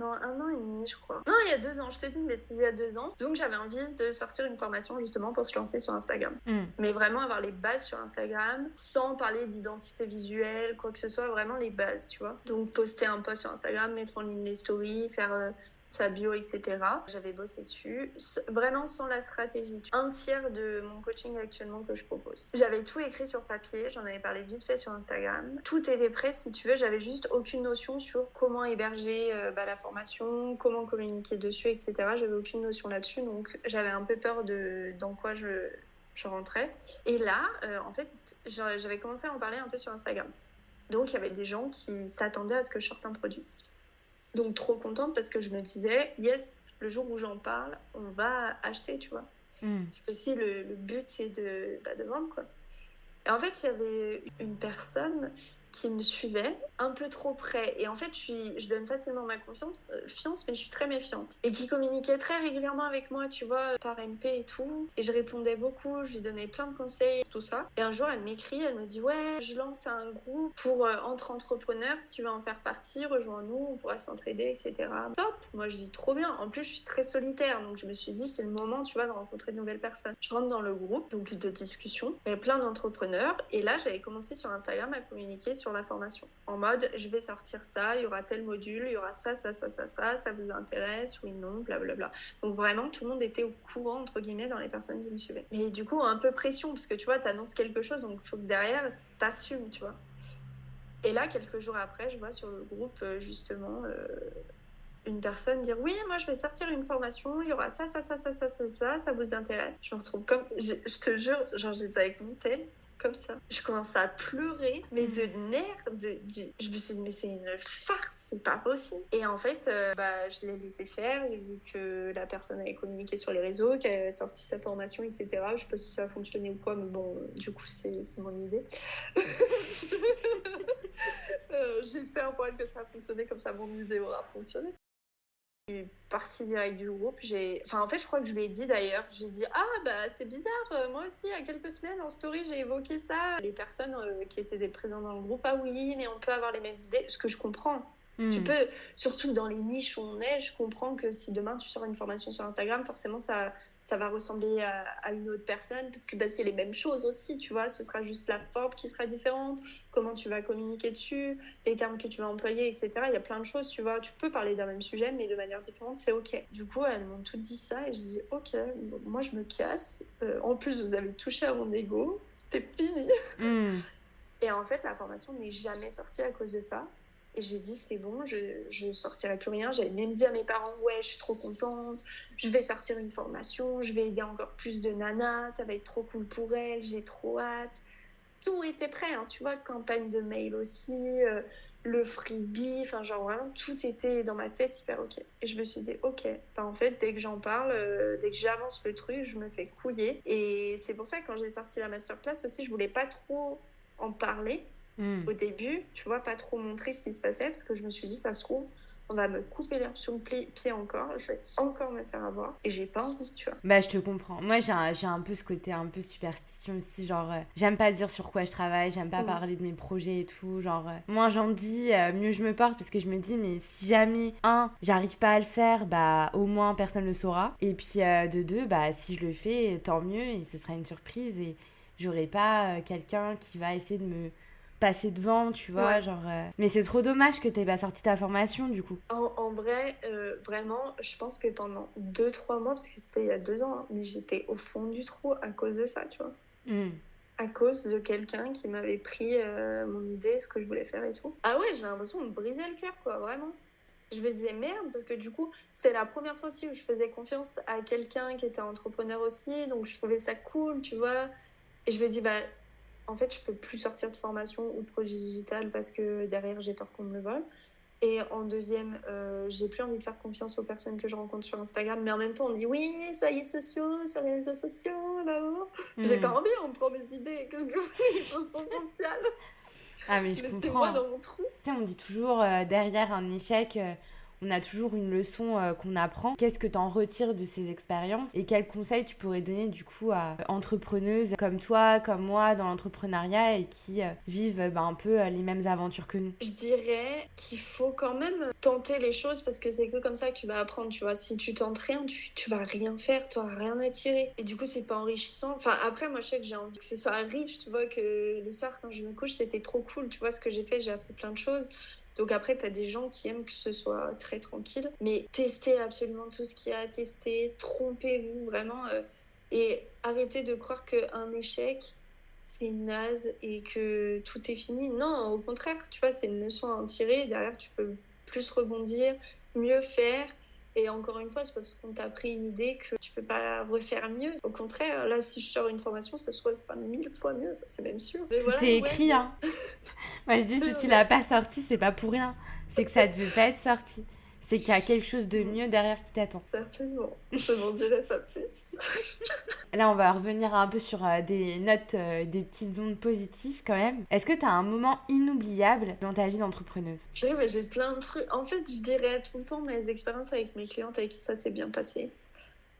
1 an et demi, je crois. Non, il y a 2 ans, je te dis une bêtise, il y a 2 ans. Donc, j'avais envie de sortir une formation justement pour se lancer sur Instagram. Mais vraiment avoir les bases sur Instagram, sans parler d'identité visuelle, quoi que ce soit, vraiment les bases, tu vois. Donc, poster un post sur Instagram, mettre en ligne les stories, faire sa bio, etc. J'avais bossé dessus, vraiment sans la stratégie. Un tiers de mon coaching actuellement que je propose. J'avais tout écrit sur papier, j'en avais parlé vite fait sur Instagram. Tout était prêt si tu veux, j'avais juste aucune notion sur comment héberger la formation, comment communiquer dessus, etc. J'avais aucune notion là-dessus, donc j'avais un peu peur dans quoi je rentrais. Et là, en fait, j'avais commencé à en parler un peu sur Instagram. Donc il y avait des gens qui s'attendaient à ce que je sorte un produit. Donc trop contente parce que je me disais, yes, le jour où j'en parle, on va acheter, tu vois. Parce que si le but c'est de vendre, quoi. Et en fait, il y avait une personne qui me suivait un peu trop près. Et en fait, je donne facilement ma confiance, mais je suis très méfiante. Et qui communiquait très régulièrement avec moi, tu vois, par MP et tout. Et je répondais beaucoup, je lui donnais plein de conseils, tout ça. Et un jour, elle m'écrit, elle me dit, ouais, je lance un groupe pour entre entrepreneurs, si tu veux en faire partie, rejoins-nous, on pourra s'entraider, etc. Top. Moi, je dis trop bien. En plus, je suis très solitaire, donc je me suis dit, c'est le moment, tu vois, de rencontrer de nouvelles personnes. Je rentre dans le groupe, donc de discussion. Il y avait plein d'entrepreneurs. Et là, j'avais commencé sur Instagram à communiquer sur la formation. En mode, je vais sortir ça, il y aura tel module, il y aura ça vous intéresse, oui, non, blablabla. Donc vraiment, tout le monde était au courant, entre guillemets, dans les personnes qui me suivaient. Mais du coup, un peu pression, parce que tu vois, t'annonces quelque chose, donc il faut que derrière, t'assumes, tu vois. Et là, quelques jours après, je vois sur le groupe, justement, une personne dire oui, moi je vais sortir une formation, il y aura ça, ça vous intéresse? Je me retrouve comme, je te jure, genre j'étais avec mon tel, comme ça. Je commence à pleurer, mais de nerfs, je me suis dit, mais c'est une farce, c'est pas possible. Et en fait, je l'ai laissé faire, j'ai vu que la personne avait communiqué sur les réseaux, qu'elle avait sorti sa formation, etc. Je sais pas si ça a fonctionné ou quoi, mais bon, du coup, c'est mon idée. J'espère pour elle que ça a fonctionné, comme ça mon idée aura fonctionné. Je suis partie direct du groupe. En fait, je crois que je lui ai dit d'ailleurs. J'ai dit ah bah c'est bizarre. Moi aussi, il y a quelques semaines en story, j'ai évoqué ça. Les personnes qui étaient des présents dans le groupe, ah oui, mais on peut avoir les mêmes idées. Ce que je comprends. Tu peux, surtout dans les niches où on est, je comprends que si demain tu sors une formation sur Instagram, forcément ça va ressembler à une autre personne parce que c'est les mêmes choses aussi, tu vois. Ce sera juste la forme qui sera différente, comment tu vas communiquer dessus, les termes que tu vas employer, etc. Il y a plein de choses, tu vois. Tu peux parler d'un même sujet, mais de manière différente, c'est ok. Du coup, elles m'ont toutes dit ça et je dis ok, bon, moi je me casse. En plus, vous avez touché à mon ego, c'est fini. Et en fait, la formation n'est jamais sortie à cause de ça. Et j'ai dit, c'est bon, je sortirai plus rien. J'avais même dit à mes parents, ouais, je suis trop contente, je vais sortir une formation, je vais aider encore plus de nanas, ça va être trop cool pour elles, j'ai trop hâte. Tout était prêt, hein, tu vois, campagne de mail aussi, le freebie, enfin genre vraiment, tout était dans ma tête hyper ok. Et je me suis dit, ok, en fait, dès que j'en parle, dès que j'avance le truc, je me fais couiller. Et c'est pour ça que quand j'ai sorti la masterclass aussi, je voulais pas trop en parler. Au début, tu vois, pas trop montrer ce qui se passait parce que je me suis dit, ça se trouve, on va me couper l'herbe sous le pied encore, je vais encore me faire avoir et j'ai pas envie, tu vois. Bah, je te comprends. Moi, j'ai un peu ce côté un peu superstition aussi. Genre, j'aime pas dire sur quoi je travaille, j'aime pas parler de mes projets et tout. Genre, moins j'en dis, mieux je me porte parce que je me dis, mais si jamais, j'arrive pas à le faire, bah, au moins personne le saura. Et puis, de deux, bah, si je le fais, tant mieux et ce sera une surprise et j'aurai pas quelqu'un qui va essayer de me passer devant, tu vois, Ouais. genre... Mais c'est trop dommage que t'aies pas sorti ta formation, du coup. En vrai, vraiment, je pense que pendant 2-3 mois, parce que c'était il y a 2 ans, hein, mais j'étais au fond du trou à cause de ça, tu vois. À cause de quelqu'un qui m'avait pris mon idée, ce que je voulais faire et tout. Ah ouais, j'ai l'impression de me briser le cœur, quoi, vraiment. Je me disais merde, parce que du coup, c'est la première fois aussi où je faisais confiance à quelqu'un qui était entrepreneur aussi, donc je trouvais ça cool, tu vois. Et je me dis, bah, en fait, je peux plus sortir de formation ou de projet digital parce que derrière, j'ai peur qu'on me le vole. Et en deuxième, j'ai plus envie de faire confiance aux personnes que je rencontre sur Instagram, mais en même temps, on dit oui, soyez sociaux sur les réseaux sociaux, là-haut. J'ai pas envie, on me prend mes idées. Qu'est-ce que vous voulez, je sont sociales. Ah, mais je Laissez-moi comprends. dans mon trou. Tu sais, on dit toujours derrière un échec, on a toujours une leçon qu'on apprend. Qu'est-ce que tu en retires de ces expériences et quels conseils tu pourrais donner du coup à entrepreneuses comme toi, comme moi dans l'entrepreneuriat et qui vivent un peu les mêmes aventures que nous? Je dirais qu'il faut quand même tenter les choses parce que c'est que comme ça que tu vas apprendre, tu vois. Si tu tentes rien, tu vas rien faire, tu n'auras rien à tirer. Et du coup, c'est pas enrichissant. Enfin, après, moi, je sais que j'ai envie que ce soit riche, tu vois, que le soir, quand je me couche, c'était trop cool. Tu vois, ce que j'ai fait, j'ai appris plein de choses. Donc après, t'as des gens qui aiment que ce soit très tranquille. Mais testez absolument tout ce qu'il y a à tester. Trompez-vous, vraiment. Et arrêtez de croire qu'un échec, c'est naze et que tout est fini. Non, au contraire, tu vois, c'est une leçon à en tirer. Derrière, tu peux plus rebondir, mieux faire. Et encore une fois, c'est pas parce qu'on t'a pris une idée que tu peux pas refaire mieux. Au contraire, là, si je sors une formation, ce sera 1000 fois mieux. Enfin, c'est même sûr. Mais Tout voilà, est ouais, écrit, hein. Moi, je dis, si tu l'as pas sorti, c'est pas pour rien. C'est que ça devait pas être sorti. C'est qu'il y a quelque chose de mieux derrière qui t'attend. certainement. Je n'en dirai pas plus. Là, on va revenir un peu sur des notes, des petites ondes positives quand même. Est-ce que tu as un moment inoubliable dans ta vie d'entrepreneuse? Oui, mais j'ai plein de trucs. En fait, je dirais tout le temps mes expériences avec mes clientes avec qui ça s'est bien passé.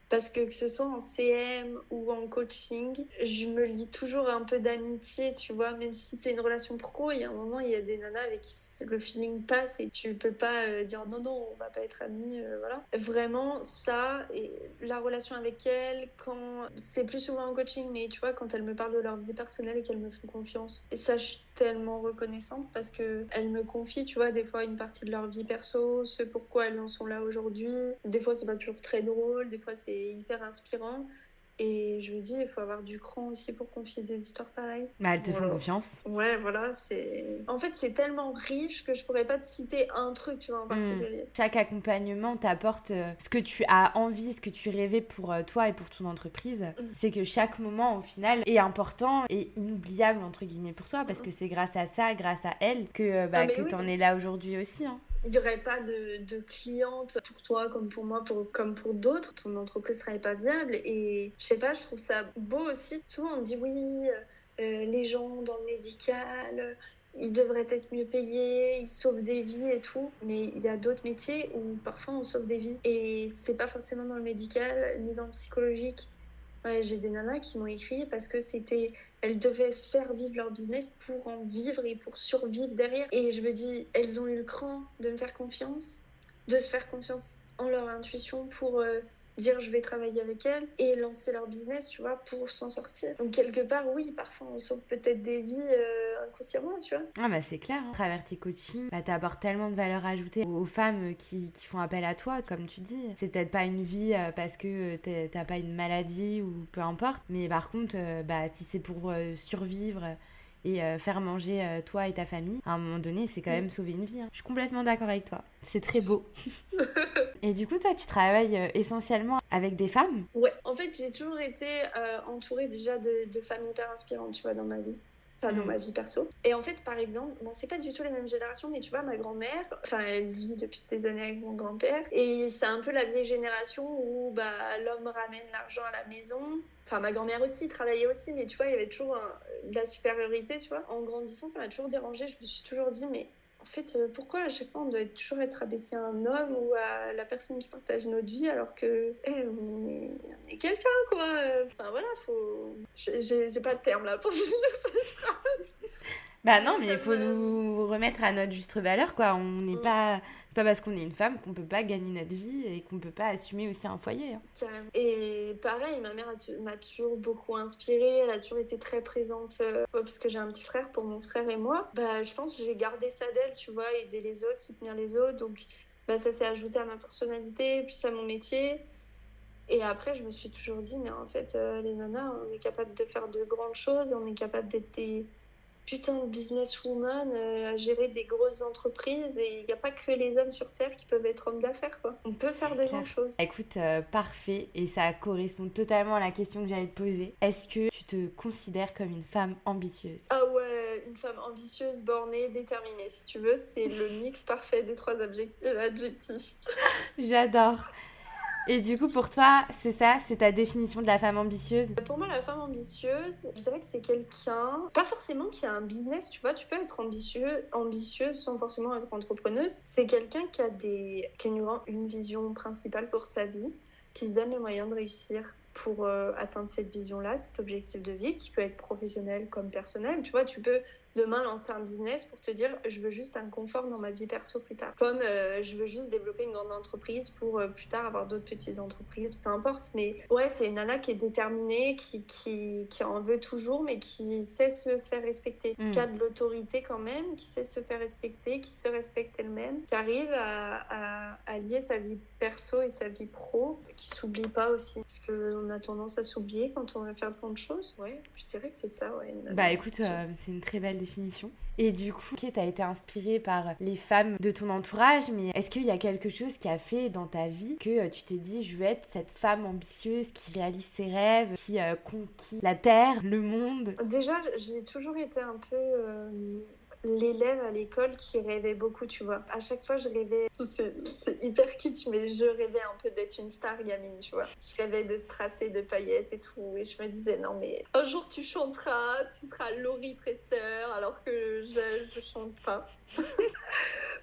Parce que ce soit en CM ou en coaching, je me lie toujours un peu d'amitié, tu vois, même si c'est une relation pro, il y a un moment, il y a des nanas avec qui le feeling passe et tu peux pas dire non, non, on va pas être amis, voilà. Vraiment, ça, et la relation avec elles, quand c'est plus souvent en coaching, mais tu vois, quand elles me parlent de leur vie personnelle et qu'elles me font confiance. Et ça, je suis tellement reconnaissante parce que elles me confient, tu vois, des fois une partie de leur vie perso, ce pourquoi elles en sont là aujourd'hui. Des fois, c'est pas toujours très drôle, des fois, c'est hyper inspirant. Et je me dis, il faut avoir du cran aussi pour confier des histoires pareilles. Bah, elles te font Voilà. confiance. Ouais, voilà, En fait, c'est tellement riche que je pourrais pas te citer un truc, tu vois, en particulier. Chaque accompagnement t'apporte ce que tu as envie, ce que tu rêvais pour toi et pour ton entreprise. C'est que chaque moment, au final, est important et inoubliable, entre guillemets, pour toi, parce que c'est grâce à ça, grâce à elle, que, que oui. t'en es là aujourd'hui aussi. Hein. Il n'y aurait pas de clientes pour toi comme pour moi, comme pour d'autres. Ton entreprise serait pas viable. Et je sais pas, je trouve ça beau aussi. Souvent, on dit oui, les gens dans le médical, ils devraient être mieux payés, ils sauvent des vies et tout. Mais il y a d'autres métiers où parfois on sauve des vies. Et c'est pas forcément dans le médical ni dans le psychologique. Ouais, j'ai des nanas qui m'ont écrit parce que elles devaient faire vivre leur business pour en vivre et pour survivre derrière. Et je me dis, elles ont eu le cran de me faire confiance, de se faire confiance en leur intuition pour dire je vais travailler avec elles et lancer leur business, tu vois, pour s'en sortir. Donc quelque part, oui, parfois on sauve peut-être des vies inconsciemment, tu vois. Ah bah c'est clair, hein. À travers tes coachings, t'apportes tellement de valeur ajoutée aux femmes qui font appel à toi, comme tu dis. C'est peut-être pas une vie parce que t'as pas une maladie ou peu importe, mais par contre, si c'est pour survivre et faire manger toi et ta famille, à un moment donné, c'est quand même sauver une vie. Hein. Je suis complètement d'accord avec toi. C'est très beau. Et du coup, toi, tu travailles essentiellement avec des femmes ? Ouais, en fait, j'ai toujours été entourée déjà de femmes hyper inspirantes, tu vois, dans ma vie. Enfin, dans ma vie perso. Et en fait, par exemple, bon, c'est pas du tout les mêmes générations, mais tu vois, ma grand-mère, enfin, elle vit depuis des années avec mon grand-père, et c'est un peu la vieille génération où l'homme ramène l'argent à la maison. Enfin, ma grand-mère aussi travaillait aussi, mais tu vois, il y avait toujours de la supériorité, tu vois. En grandissant, ça m'a toujours dérangée. Je me suis toujours dit, mais en fait, pourquoi à chaque fois on doit toujours être abaissé à un homme ou à la personne qui partage notre vie alors que on est quelqu'un, quoi. Enfin voilà, j'ai pas de terme là pour finir cette phrase. Bah non, mais il faut nous remettre à notre juste valeur, quoi. On n'est pas... C'est pas parce qu'on est une femme qu'on peut pas gagner notre vie et qu'on peut pas assumer aussi un foyer. Hein. Et pareil, ma mère m'a toujours beaucoup inspirée, elle a toujours été très présente, parce que j'ai un petit frère pour mon frère et moi. Je pense que j'ai gardé ça d'elle, tu vois, aider les autres, soutenir les autres. Donc ça s'est ajouté à ma personnalité, puis à mon métier. Et après, je me suis toujours dit, mais en fait, les nanas, on est capable de faire de grandes choses, on est capable d'être des putain de businesswoman à gérer des grosses entreprises et il n'y a pas que les hommes sur Terre qui peuvent être hommes d'affaires, quoi. On peut faire de grandes choses. Écoute, parfait, et ça correspond totalement à la question que j'allais te poser. Est-ce que tu te considères comme une femme ambitieuse ? Ah ouais, une femme ambitieuse, bornée, déterminée, si tu veux. C'est le mix parfait des trois adjectifs. J'adore. Et du coup, pour toi, c'est ça, c'est ta définition de la femme ambitieuse ? Pour moi, la femme ambitieuse, je dirais que c'est quelqu'un, pas forcément qui a un business, tu vois, tu peux être ambitieuse sans forcément être entrepreneuse. C'est quelqu'un qui a une vision principale pour sa vie, qui se donne les moyens de réussir pour atteindre cette vision-là, cet objectif de vie, qui peut être professionnel comme personnel. Tu vois, tu peux demain lancer un business pour te dire je veux juste un confort dans ma vie perso plus tard. Comme je veux juste développer une grande entreprise pour plus tard avoir d'autres petites entreprises, peu importe. Mais ouais, c'est une nana qui est déterminée, qui en veut toujours, mais qui sait se faire respecter. Qui a de l'autorité quand même, qui sait se faire respecter, qui se respecte elle-même, qui arrive à lier sa vie perso et sa vie pro, qui s'oublie pas aussi. Parce qu'on a tendance à s'oublier quand on veut faire plein de choses. Ouais, je dirais que c'est ça, ouais. Écoute, c'est une très belle définition. Et du coup, t'as été inspirée par les femmes de ton entourage, mais est-ce qu'il y a quelque chose qui a fait dans ta vie que tu t'es dit je veux être cette femme ambitieuse qui réalise ses rêves, qui conquit la terre, le monde ? Déjà, j'ai toujours été un peu l'élève à l'école qui rêvait beaucoup, tu vois. À chaque fois, je rêvais, c'est hyper kitsch, mais je rêvais un peu d'être une star gamine, tu vois. Je rêvais de strass de paillettes et tout, et je me disais, non mais un jour tu chanteras, tu seras Laurie Prester, alors que je chante pas.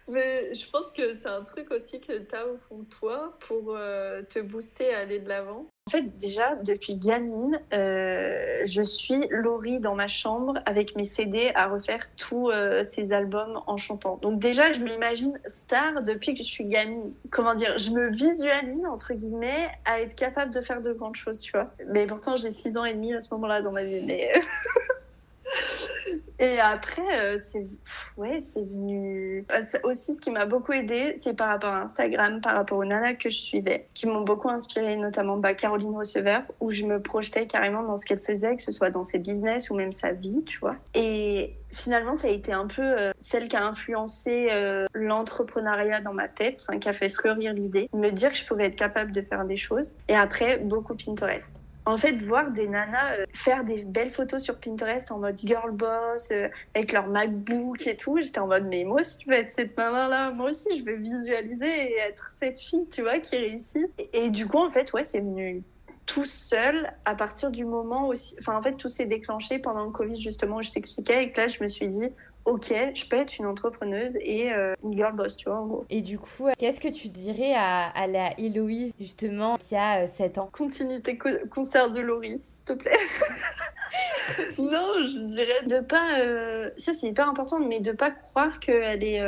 Mais je pense que c'est un truc aussi que t'as au fond de toi pour te booster à aller de l'avant. En fait, déjà, depuis gamine, je suis Laurie dans ma chambre avec mes CD à refaire tous ses albums en chantant. Donc déjà, je m'imagine star depuis que je suis gamine. Comment dire, je me visualise, entre guillemets, à être capable de faire de grandes choses, tu vois. Mais pourtant, j'ai 6 ans et demi à ce moment-là dans ma vie. Mais Et après, c'est venu. Aussi, ce qui m'a beaucoup aidé, c'est par rapport à Instagram, par rapport aux nanas que je suivais, qui m'ont beaucoup inspirée, notamment Caroline Receveur, où je me projetais carrément dans ce qu'elle faisait, que ce soit dans ses business ou même sa vie, tu vois. Et finalement, ça a été un peu celle qui a influencé l'entrepreneuriat dans ma tête, qui a fait fleurir l'idée, me dire que je pouvais être capable de faire des choses. Et après, beaucoup Pinterest. En fait, voir des nanas faire des belles photos sur Pinterest en mode girl boss, avec leur MacBook et tout, j'étais en mode, mais moi aussi, je veux être cette nana-là. Moi aussi, je veux visualiser et être cette fille, tu vois, qui réussit. Et du coup, en fait, ouais, c'est venu tout seul à partir du moment aussi... Enfin, en fait, tout s'est déclenché pendant le Covid, justement, où je t'expliquais. Et que là, je me suis dit, ok, je peux être une entrepreneuse et une girl boss, tu vois, en gros. Et du coup, qu'est-ce que tu dirais à la Héloïse, justement, qui a 7 ans? Continue tes concerts de Laurie, s'il te plaît. Non, je dirais de pas... Ça, c'est hyper important, mais de pas croire qu'elle est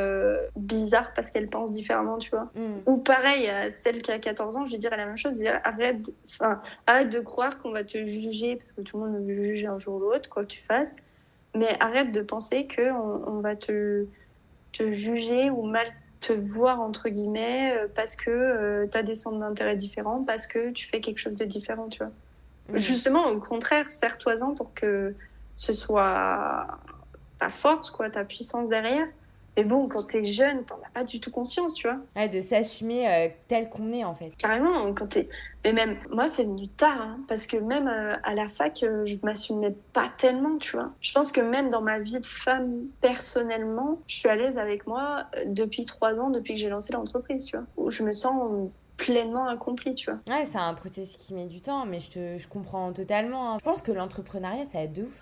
bizarre parce qu'elle pense différemment, tu vois. Ou pareil, à celle qui a 14 ans, je dirais la même chose. Arrête de croire qu'on va te juger, parce que tout le monde va te juger un jour ou l'autre, quoi que tu fasses. Mais arrête de penser qu'on va te juger ou mal te voir, entre guillemets, parce que tu as des centres d'intérêt différents, parce que tu fais quelque chose de différent, tu vois. Justement, au contraire, serre-toi-en pour que ce soit ta force, quoi, ta puissance derrière. Mais bon, quand t'es jeune, t'en as pas du tout conscience, tu vois. Ouais, de s'assumer tel qu'on est, en fait. Carrément, quand t'es... Mais même, moi, c'est venu tard, hein, parce que même à la fac, je m'assumais pas tellement, tu vois. Je pense que même dans ma vie de femme, personnellement, je suis à l'aise avec moi depuis 3 ans, depuis que j'ai lancé l'entreprise, tu vois. Où je me sens pleinement accomplie, tu vois. Ouais, c'est un processus qui met du temps, mais je comprends totalement, hein. Je pense que l'entrepreneuriat, ça aide de ouf.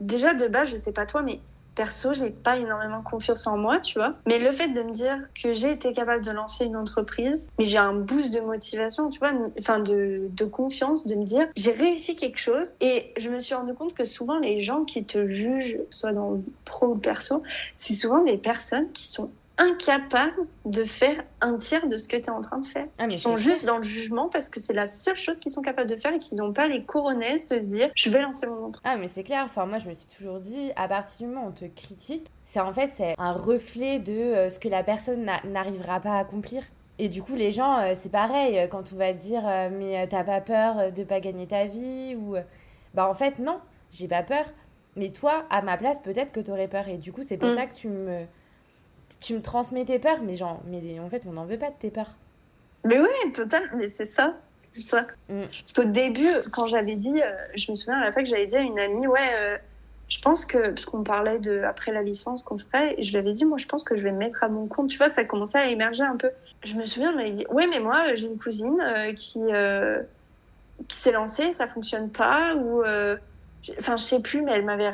Déjà, de base, je sais pas toi, mais... Perso, j'ai pas énormément confiance en moi, tu vois. Mais le fait de me dire que j'ai été capable de lancer une entreprise, mais j'ai un boost de motivation, tu vois, enfin de confiance, de me dire j'ai réussi quelque chose. Et je me suis rendu compte que souvent les gens qui te jugent, soit dans le pro ou le perso, c'est souvent des personnes qui sont incapables de faire un tiers de ce que tu es en train de faire. Ils sont juste dans le jugement parce que c'est la seule chose qu'ils sont capables de faire et qu'ils n'ont pas les coronesses de se dire je vais lancer mon entreprise. Ah mais c'est clair, enfin moi je me suis toujours dit à partir du moment où on te critique, c'est un reflet de ce que la personne n'arrivera pas à accomplir. Et du coup les gens c'est pareil quand on va te dire mais t'as pas peur de pas gagner ta vie ou bah en fait non, j'ai pas peur. Mais toi à ma place peut-être que t'aurais peur et du coup c'est pour ça que tu me transmets tes peurs, mais en fait, on n'en veut pas de tes peurs. Mais ouais, total, mais c'est ça. C'est ça. Parce qu'au début, quand j'avais dit, je me souviens à la fin que j'avais dit à une amie, je pense que, parce qu'on parlait après la licence qu'on ferait, et je lui avais dit, moi, je pense que je vais me mettre à mon compte. Tu vois, ça commençait à émerger un peu. Je me souviens, elle m'avait dit, ouais, mais moi, j'ai une cousine qui s'est lancée, ça fonctionne pas, ou, je sais plus, mais elle m'avait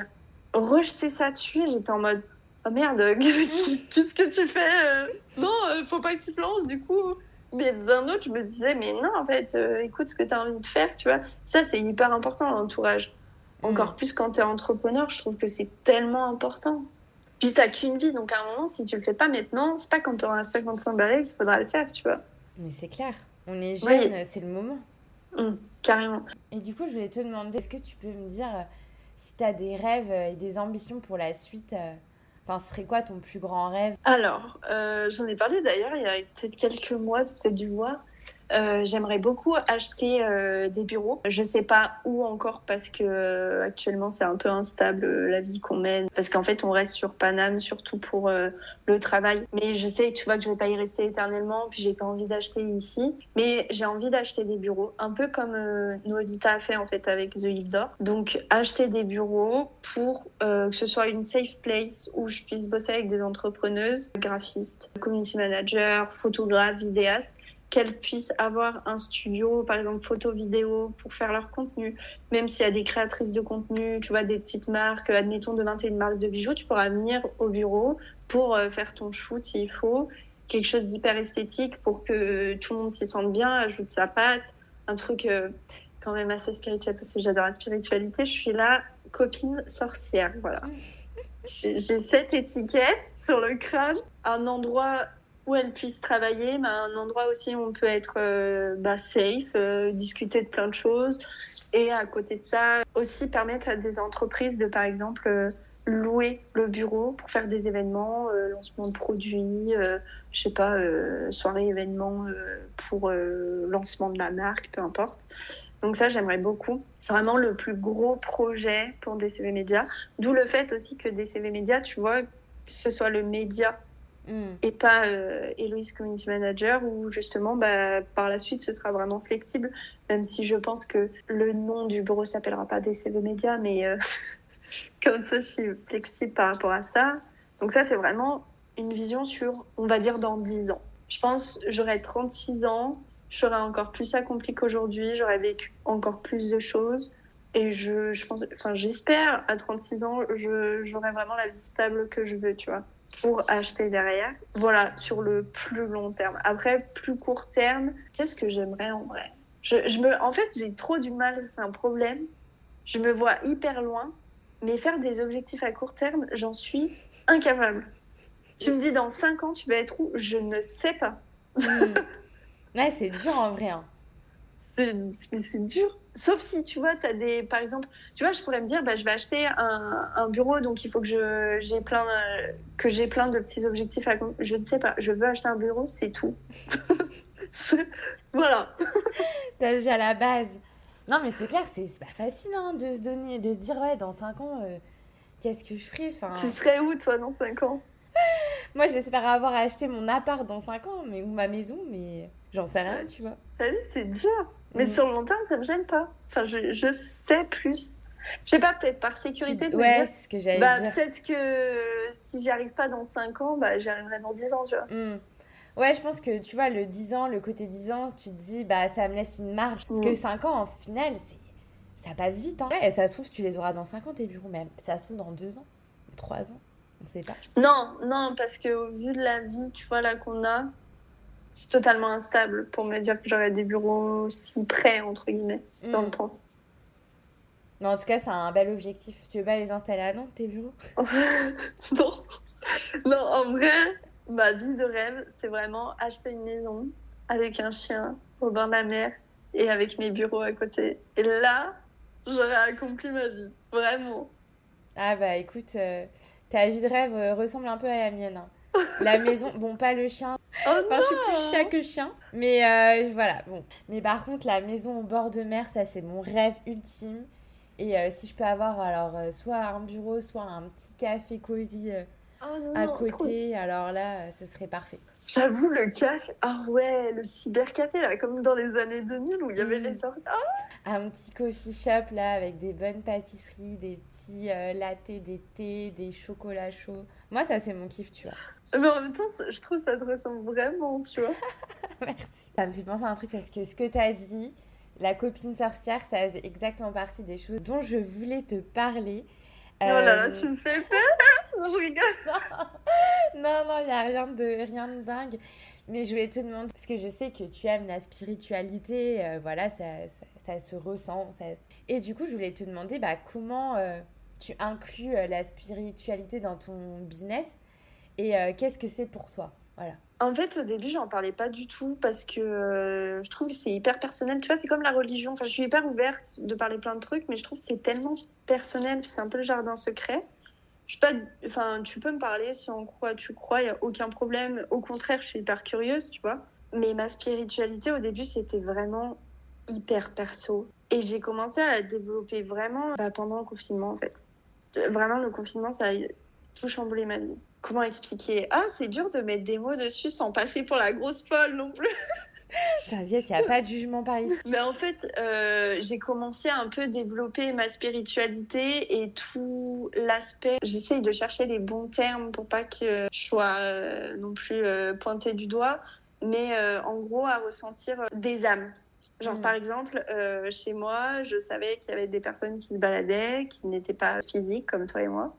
rejeté ça dessus, et j'étais en mode, oh merde, qu'est-ce que tu fais Non, faut pas que tu te lances, du coup. Mais d'un autre, je me disais, mais non, en fait, écoute ce que tu as envie de faire, tu vois. Ça, c'est hyper important, l'entourage. Encore plus quand tu es entrepreneur, je trouve que c'est tellement important. Puis t'as qu'une vie, donc à un moment, si tu le fais pas maintenant, c'est pas quand tu auras 55 balais qu'il faudra le faire, tu vois. Mais c'est clair, on est jeune, c'est le moment. Carrément. Et du coup, je voulais te demander, est-ce que tu peux me dire si tu as des rêves et des ambitions pour la suite Enfin, ce serait quoi ton plus grand rêve? Alors, j'en ai parlé d'ailleurs il y a peut-être quelques mois, tu as peut-être dû voir. J'aimerais beaucoup acheter des bureaux. Je sais pas où encore parce que actuellement c'est un peu instable la vie qu'on mène. Parce qu'en fait on reste sur Paname surtout pour le travail. Mais je sais, tu vois, que je vais pas y rester éternellement. Puis j'ai pas envie d'acheter ici. Mais j'ai envie d'acheter des bureaux. Un peu comme Noelita a fait en fait avec The Île d'Or. Donc acheter des bureaux pour que ce soit une safe place où je puisse bosser avec des entrepreneuses, graphistes, community managers, photographes, vidéastes, qu'elles puissent avoir un studio, par exemple photo, vidéo, pour faire leur contenu. Même s'il y a des créatrices de contenu, tu vois, des petites marques, admettons demain tu es une marque de bijoux, tu pourras venir au bureau pour faire ton shoot s'il faut. Quelque chose d'hyper esthétique pour que tout le monde s'y sente bien, ajoute sa patte. Un truc quand même assez spirituel parce que j'adore la spiritualité. Je suis là, copine sorcière, voilà. J'ai cette étiquette sur le crâne, un endroit où elles puissent travailler, mais un endroit aussi où on peut être safe, discuter de plein de choses. Et à côté de ça, aussi permettre à des entreprises de, par exemple, louer le bureau pour faire des événements, lancement de produits, je sais pas, soirée événements pour lancement de la marque, peu importe. Donc ça, j'aimerais beaucoup. C'est vraiment le plus gros projet pour DCV Média. D'où le fait aussi que DCV Média, tu vois, ce soit le média et pas Héloïse Community Manager, où justement, par la suite, ce sera vraiment flexible, même si je pense que le nom du bureau s'appellera pas DCV Média, mais comme ça, je suis flexible par rapport à ça. Donc ça, c'est vraiment une vision sur, on va dire, dans 10 ans. Je pense j'aurai 36 ans, je serai encore plus accomplie qu'aujourd'hui, j'aurai vécu encore plus de choses. Et je pense, enfin, j'espère, à 36 ans, j'aurai vraiment la vie stable que je veux, tu vois, pour acheter derrière. Voilà, sur le plus long terme. Après, plus court terme, qu'est-ce que j'aimerais en vrai? En fait, j'ai trop du mal, c'est un problème. Je me vois hyper loin, mais faire des objectifs à court terme, j'en suis incapable. Tu me dis dans 5 ans, tu vas être où? Je ne sais pas. Ouais, c'est dur en vrai. Hein. C'est dur. Sauf si, tu vois, t'as des... Par exemple, tu vois, je pourrais me dire, je vais acheter un bureau, donc il faut que j'ai plein de petits objectifs à... Je ne sais pas. Je veux acheter un bureau, c'est tout. Voilà. T'as déjà la base. Non, mais c'est clair, c'est pas facile hein, de se donner, de se dire, ouais, dans 5 ans, qu'est-ce que je ferai enfin... Tu serais où, toi, dans 5 ans? Moi, j'espère avoir acheté mon appart dans 5 ans, ou ma maison, mais j'en sais rien, tu vois. T'as vu, c'est dur. Mais sur le long terme, ça me gêne pas. Enfin, je sais plus. Je sais pas, peut-être par sécurité de me dire... c'est ce que j'allais dire. Peut-être que si j'y arrive pas dans 5 ans, j'y arriverai dans 10 ans, tu vois. Ouais, je pense que, tu vois, le 10 ans, le côté 10 ans, tu te dis, ça me laisse une marge. Parce que 5 ans, en final, ça passe vite. Hein. Ouais, et ça se trouve, tu les auras dans 5 ans, tes bureaux, même. Ça se trouve dans 2 ans, 3 ans. On sait pas. Non, parce que au vu de la vie, tu vois, là, qu'on a, c'est totalement instable pour me dire que j'aurai des bureaux si près, entre guillemets, dans le temps. Non, en tout cas, c'est un bel objectif. Tu veux pas les installer à Nantes, tes bureaux? Non, en vrai, ma vie de rêve, c'est vraiment acheter une maison avec un chien au bord de la mer et avec mes bureaux à côté. Et là, j'aurais accompli ma vie, vraiment. Ah écoute, ta vie de rêve ressemble un peu à la mienne. Hein. La maison, bon, pas le chien. Enfin, je suis plus chat que chien. Mais voilà, bon. Mais par contre, la maison au bord de mer, ça, c'est mon rêve ultime. Et si je peux avoir, alors, soit un bureau, soit un petit café cosy à côté, alors là, ce serait parfait. J'avoue, le café, le cybercafé, là, comme dans les années 2000 où il y avait les sortes. Un petit coffee shop, là, avec des bonnes pâtisseries, des petits lattés, des thés, des chocolats chauds. Moi, ça, c'est mon kiff, tu vois. Mais en même temps, je trouve que ça te ressemble vraiment, tu vois. Merci. Ça me fait penser à un truc parce que ce que t'as dit, la copine sorcière, ça faisait exactement partie des choses dont je voulais te parler. Oh là là, tu me fais peur. Je rigole. Non, il n'y a rien de dingue. Mais je voulais te demander, parce que je sais que tu aimes la spiritualité, voilà, ça se ressent. Et du coup, je voulais te demander comment tu inclus la spiritualité dans ton business et qu'est-ce que c'est pour toi? Voilà. En fait, au début, j'en parlais pas du tout parce que je trouve que c'est hyper personnel. Tu vois, c'est comme la religion. Enfin, je suis hyper ouverte de parler plein de trucs, mais je trouve que c'est tellement personnel. C'est un peu le jardin secret. Je suis pas... Enfin, tu peux me parler sur en quoi tu crois, il n'y a aucun problème. Au contraire, je suis hyper curieuse, tu vois. Mais ma spiritualité, au début, c'était vraiment hyper perso. Et j'ai commencé à la développer vraiment pendant le confinement, en fait. Vraiment, le confinement, ça a tout chamboulé ma vie. Comment expliquer? C'est dur de mettre des mots dessus sans passer pour la grosse folle non plus. T'inquiète, il n'y a pas de jugement par ici. Mais en fait, j'ai commencé à un peu développer ma spiritualité et tout l'aspect. J'essaye de chercher les bons termes pour pas que je sois non plus pointée du doigt, mais en gros à ressentir des âmes. Genre par exemple, chez moi, je savais qu'il y avait des personnes qui se baladaient, qui n'étaient pas physiques comme toi et moi.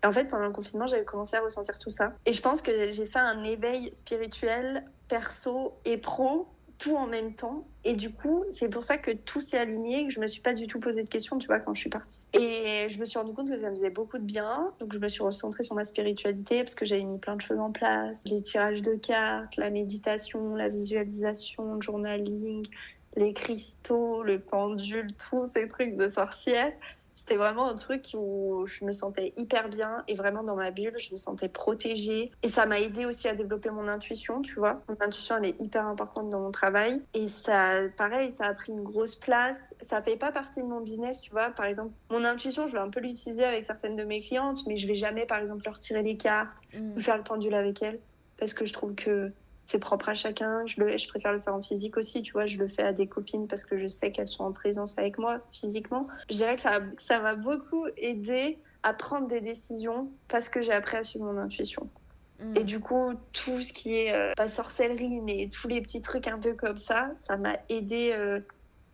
Et en fait, pendant le confinement, j'avais commencé à ressentir tout ça. Et je pense que j'ai fait un éveil spirituel, perso et pro, tout en même temps. Et du coup, c'est pour ça que tout s'est aligné, que je me suis pas du tout posé de questions, tu vois, quand je suis partie. Et je me suis rendu compte que ça me faisait beaucoup de bien. Donc, je me suis recentrée sur ma spiritualité parce que j'avais mis plein de choses en place. Les tirages de cartes, la méditation, la visualisation, le journaling, les cristaux, le pendule, tous ces trucs de sorcière. C'était vraiment un truc où je me sentais hyper bien et vraiment dans ma bulle, je me sentais protégée. Et ça m'a aidé aussi à développer mon intuition, tu vois. Mon intuition, elle est hyper importante dans mon travail. Et ça, pareil, ça a pris une grosse place. Ça fait pas partie de mon business, tu vois. Par exemple, mon intuition, je vais un peu l'utiliser avec certaines de mes clientes, mais je vais jamais, par exemple, leur tirer les cartes ou faire le pendule avec elles parce que je trouve que c'est propre à chacun. Je préfère le faire en physique aussi, tu vois. Je le fais à des copines parce que je sais qu'elles sont en présence avec moi physiquement. Je dirais que ça m'a beaucoup aidé à prendre des décisions parce que j'ai appris à suivre mon intuition. Et du coup, tout ce qui est, pas sorcellerie, mais tous les petits trucs un peu comme ça m'a aidé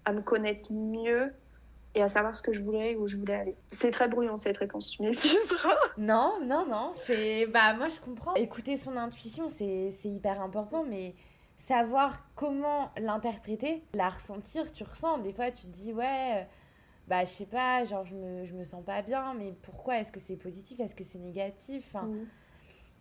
à me connaître mieux et à savoir ce que je voulais et où je voulais aller. C'est très brouillon cette réponse, tu m'excuseras. Non, non, non, c'est... Bah, moi, je comprends. Écouter son intuition, c'est hyper important, mais savoir comment l'interpréter, la ressentir, tu ressens. Des fois, tu te dis, ouais, bah, je sais pas, genre, je me sens pas bien, mais pourquoi? Est-ce que c'est positif? Est-ce que c'est négatif? Enfin,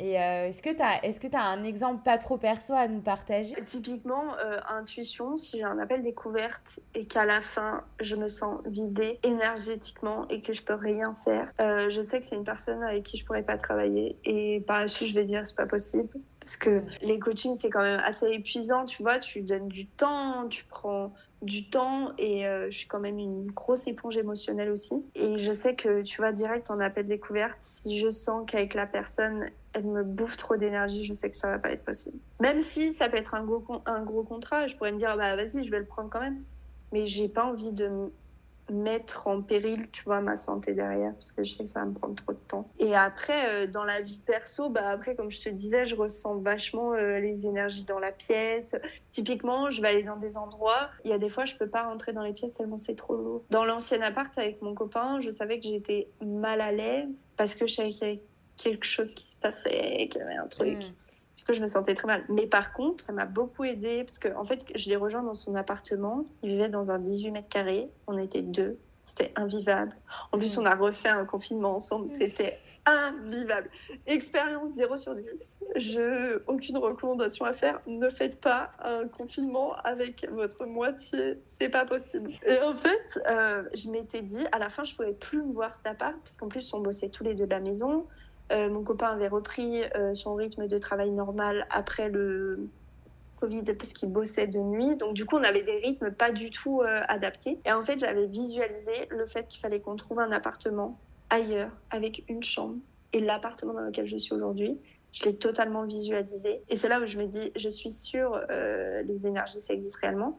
et est-ce que t'as un exemple pas trop perso à nous partager? Typiquement, intuition, si j'ai un appel découverte et qu'à la fin, je me sens vidée énergétiquement et que je peux rien faire, je sais que c'est une personne avec qui je pourrais pas travailler. Et par la suite, je vais dire, c'est pas possible. Parce que les coachings, c'est quand même assez épuisant, tu vois, tu donnes du temps, tu prends du temps et je suis quand même une grosse éponge émotionnelle aussi. Et je sais que, tu vois, direct en appel découverte, si je sens qu'avec la personne, elle me bouffe trop d'énergie, je sais que ça va pas être possible. Même si ça peut être un gros contrat, je pourrais me dire, bah vas-y, je vais le prendre quand même. Mais j'ai pas envie de mettre en péril, tu vois, ma santé derrière, parce que je sais que ça va me prendre trop de temps. Et après, dans la vie perso, bah après, comme je te disais, je ressens vachement les énergies dans la pièce. Typiquement, je vais aller dans des endroits, il y a des fois, je peux pas rentrer dans les pièces tellement c'est trop lourd. Dans l'ancien appart avec mon copain, je savais que j'étais mal à l'aise parce que je savais qu'il y avait quelque chose qui se passait, qu'il y avait un truc. Du coup, je me sentais très mal. Mais par contre, ça m'a beaucoup aidée parce que, en fait, je l'ai rejoint dans son appartement. Il vivait dans un 18 mètres carrés. On était deux. C'était invivable. En plus, on a refait un confinement ensemble. C'était invivable. Expérience 0/10. Aucune recommandation à faire. Ne faites pas un confinement avec votre moitié. C'est pas possible. Et en fait, je m'étais dit, à la fin, je pouvais plus me voir cet appart parce qu'en plus, on bossait tous les deux de la maison. Mon copain avait repris son rythme de travail normal après le Covid parce qu'il bossait de nuit. Donc du coup, on avait des rythmes pas du tout adaptés. Et en fait, j'avais visualisé le fait qu'il fallait qu'on trouve un appartement ailleurs avec une chambre. Et l'appartement dans lequel je suis aujourd'hui, je l'ai totalement visualisé. Et c'est là où je me dis, je suis sûre, les énergies, ça existe réellement.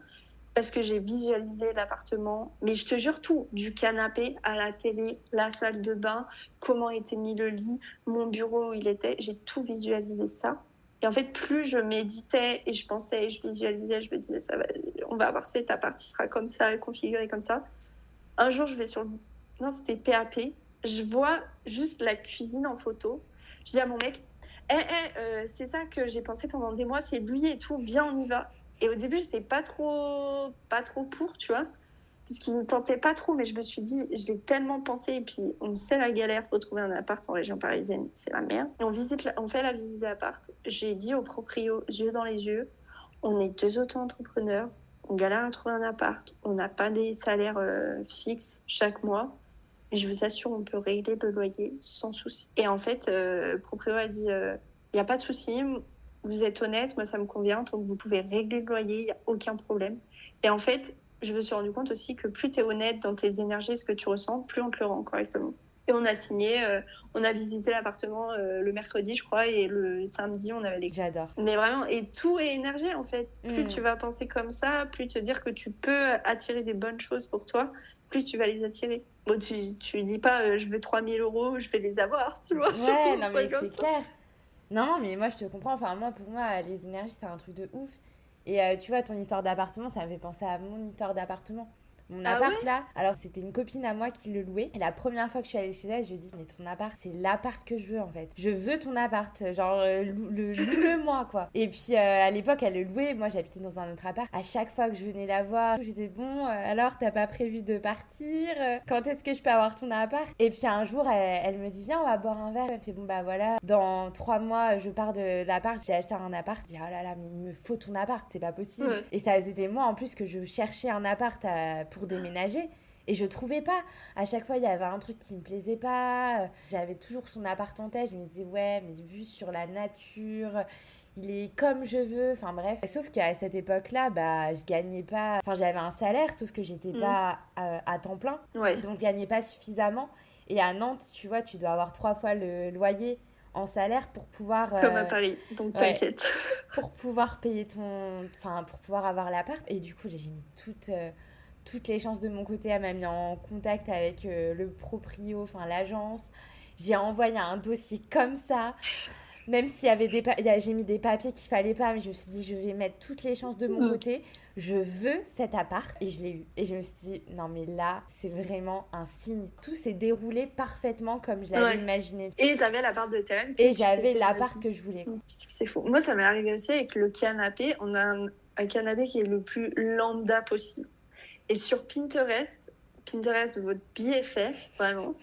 Parce que j'ai visualisé l'appartement, mais je te jure tout, du canapé à la télé, la salle de bain, comment était mis le lit, mon bureau où il était, j'ai tout visualisé ça. Et en fait, plus je méditais et je pensais et je visualisais, je me disais, on va avoir cet appart, il sera comme ça, configuré comme ça. Un jour, je vais sur non, c'était PAP, je vois juste la cuisine en photo. Je dis à mon mec, c'est ça que j'ai pensé pendant des mois, c'est lui et tout, viens, on y va. Et au début, j'étais pas trop pour, tu vois, parce qu'il ne tentait pas trop, mais je me suis dit, je l'ai tellement pensé, et puis on sait la galère pour trouver un appart en région parisienne, c'est la merde. Et on fait la visite de l'appart. J'ai dit au proprio, yeux dans les yeux, on est deux auto-entrepreneurs, on galère à trouver un appart, on n'a pas des salaires fixes chaque mois. Mais je vous assure, on peut régler le loyer sans souci. Et en fait, le proprio a dit, il n'y a pas de souci, vous êtes honnête, moi ça me convient, donc vous pouvez régler le loyer, il n'y a aucun problème. Et en fait, je me suis rendu compte aussi que plus tu es honnête dans tes énergies, ce que tu ressens, plus on te le rend correctement. Et on a signé, on a visité l'appartement le mercredi, je crois, et le samedi, on avait les... J'adore. Mais vraiment, et tout est énergie, en fait. Plus tu vas penser comme ça, plus te dire que tu peux attirer des bonnes choses pour toi, plus tu vas les attirer. Bon, tu dis pas, je veux 3 000 €, je vais les avoir, tu vois. Ouais, non, mais c'est clair. Non, non, mais moi, je te comprends. Enfin, moi, pour moi, les énergies, c'est un truc de ouf. Et tu vois, ton histoire d'appartement, ça me fait penser à mon histoire d'appartement. mon Ah appart ouais? là. Alors c'était une copine à moi qui le louait. Et la première fois que je suis allée chez elle, je lui ai dit mais ton appart c'est l'appart que je veux en fait. Je veux ton appart, genre loue-le moi quoi. Et puis à l'époque elle le louait, moi j'habitais dans un autre appart. À chaque fois que je venais la voir, je disais bon alors t'as pas prévu de partir? Quand est-ce que je peux avoir ton appart? Et puis un jour elle me dit viens on va boire un verre. Elle me fait bon bah voilà, dans 3 mois je pars de l'appart, j'ai acheté un appart. Je dis oh là là mais il me faut ton appart, c'est pas possible. Ouais. Et ça faisait des mois en plus que je cherchais un appart pour déménager. Et je trouvais pas. À chaque fois, il y avait un truc qui me plaisait pas. J'avais toujours son appart en tête. Je me disais, ouais, mais vu sur la nature, il est comme je veux. Enfin bref. Sauf qu'à cette époque-là, bah, je gagnais pas. Enfin, j'avais un salaire, sauf que j'étais pas à temps plein. Ouais. Donc, je gagnais pas suffisamment. Et à Nantes, tu vois, tu dois avoir 3 fois le loyer en salaire pour pouvoir Comme à Paris, donc ouais, t'inquiète. pour pouvoir payer enfin pour pouvoir avoir l'appart. Et du coup j'ai mis toutes les chances de mon côté. Elle m'a mis en contact avec le proprio, enfin l'agence. J'ai envoyé un dossier comme ça. Même s'il y avait j'ai mis des papiers qu'il fallait pas, mais je me suis dit, je vais mettre toutes les chances de mon côté. Je veux cet appart. Et je l'ai eu. Et je me suis dit, non, mais là, c'est vraiment un signe. Tout s'est déroulé parfaitement comme je l'avais imaginé. Et t'avais l'appart de Terren. Et j'avais l'appart que je voulais. C'est fou. Moi, ça m'est arrivé aussi avec le canapé. On a un canapé qui est le plus lambda possible. Et sur Pinterest, votre BFF, vraiment,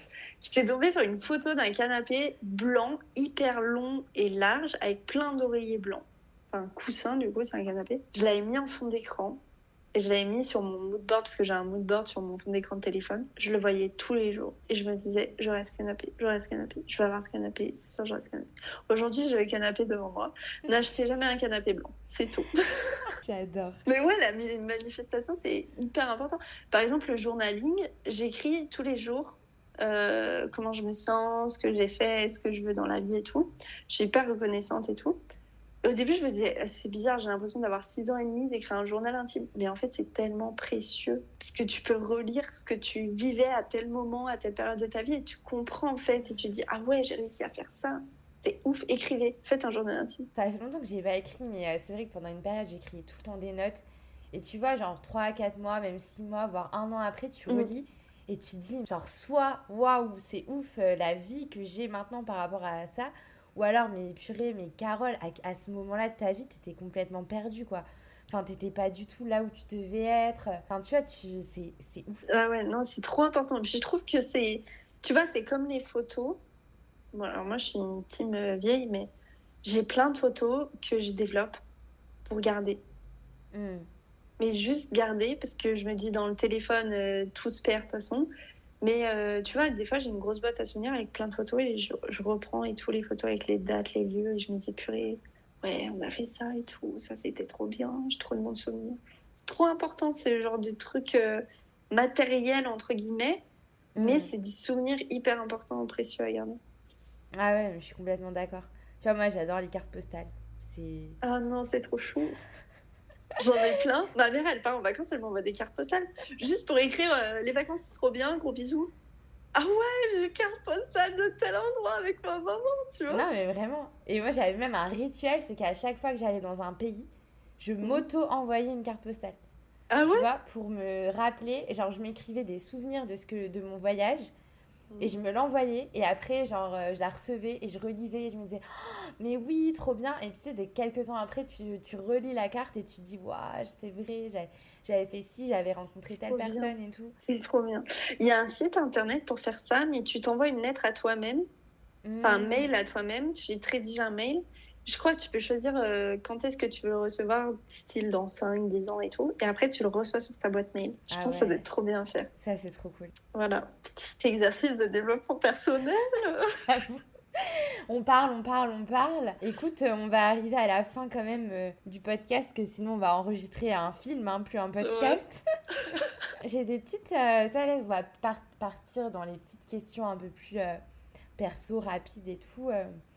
j'étais tombée sur une photo d'un canapé blanc, hyper long et large, avec plein d'oreillers blancs. Enfin, un coussin, du coup, c'est un canapé. Je l'avais mis en fond d'écran et je l'avais mis sur mon moodboard, parce que j'ai un moodboard sur mon fond d'écran de téléphone. Je le voyais tous les jours et je me disais, j'aurai ce canapé, je vais avoir ce canapé, c'est sûr, j'aurai ce canapé. Aujourd'hui, j'ai le canapé devant moi. N'achetez jamais un canapé blanc, c'est tout. J'adore. Mais ouais, la manifestation, c'est hyper important. Par exemple, le journaling, j'écris tous les jours comment je me sens, ce que j'ai fait, ce que je veux dans la vie et tout. Je suis hyper reconnaissante et tout. Et au début, je me disais, c'est bizarre, j'ai l'impression d'avoir 6 ans et demi, d'écrire un journal intime. Mais en fait, c'est tellement précieux. Parce que tu peux relire ce que tu vivais à tel moment, à telle période de ta vie, et tu comprends en fait, et tu dis, ah ouais, j'ai réussi à faire ça. C'est ouf, écrivez, faites un journal intime. Ça fait longtemps que j'ai pas écrit, mais c'est vrai que pendant une période, j'écrivais tout le temps des notes. Et tu vois, genre 3 à 4 mois, même 6 mois, voire 1 an après, tu relis et tu te dis, genre, soit waouh, c'est ouf la vie que j'ai maintenant par rapport à ça, ou alors, mais purée, mais Carole, à ce moment-là de ta vie, t'étais complètement perdue, quoi. Enfin, t'étais pas du tout là où tu devais être. Enfin, tu vois, c'est ouf. Ah ouais, non, c'est trop important. Puis je trouve que c'est, tu vois, c'est comme les photos. Bon, alors moi, je suis une team vieille, mais j'ai plein de photos que je développe pour garder. Mais juste garder, parce que je me dis dans le téléphone, tout se perd de toute façon. Mais tu vois, des fois, j'ai une grosse boîte à souvenirs avec plein de photos et je reprends et tous les photos avec les dates, les lieux, et je me dis, purée, ouais, on a fait ça et tout, ça c'était trop bien, j'ai trop de bons souvenirs. C'est trop important, ce genre de truc matériel, entre guillemets, mais c'est des souvenirs hyper importants, précieux à garder. Ah ouais, je suis complètement d'accord. Tu vois, moi, j'adore les cartes postales. Ah non, c'est trop chou. J'en ai plein. Ma mère, elle part en vacances, elle m'envoie des cartes postales. Juste pour écrire les vacances, c'est trop bien, gros bisous. Ah ouais, j'ai des cartes postales de tel endroit avec ma maman, tu vois. Non, mais vraiment. Et moi, j'avais même un rituel, c'est qu'à chaque fois que j'allais dans un pays, je m'auto-envoyais une carte postale. Ah ouais? Tu vois, pour me rappeler, genre, je m'écrivais des souvenirs de mon voyage. Et je me l'envoyais et après genre je la recevais et je relisais et je me disais oh, mais oui trop bien. Et tu sais dès quelques temps après tu relis la carte et tu dis waouh c'était vrai, j'avais fait ci, j'avais rencontré telle personne et tout. C'est trop bien. Il y a un site internet pour faire ça, mais tu t'envoies une lettre à toi-même, enfin un mail à toi-même, tu te rédiges un mail. Je crois que tu peux choisir quand est-ce que tu veux le recevoir, style dans 5, 10 ans et tout. Et après, tu le reçois sur ta boîte mail. Je pense que ça doit être trop bien à faire. Ça, c'est trop cool. Voilà, petit exercice de développement personnel. On parle. Écoute, on va arriver à la fin quand même du podcast, que sinon on va enregistrer un film, hein, plus un podcast. Ouais. J'ai des petites... ça laisse, on va partir dans les petites questions un peu plus perso rapide et tout.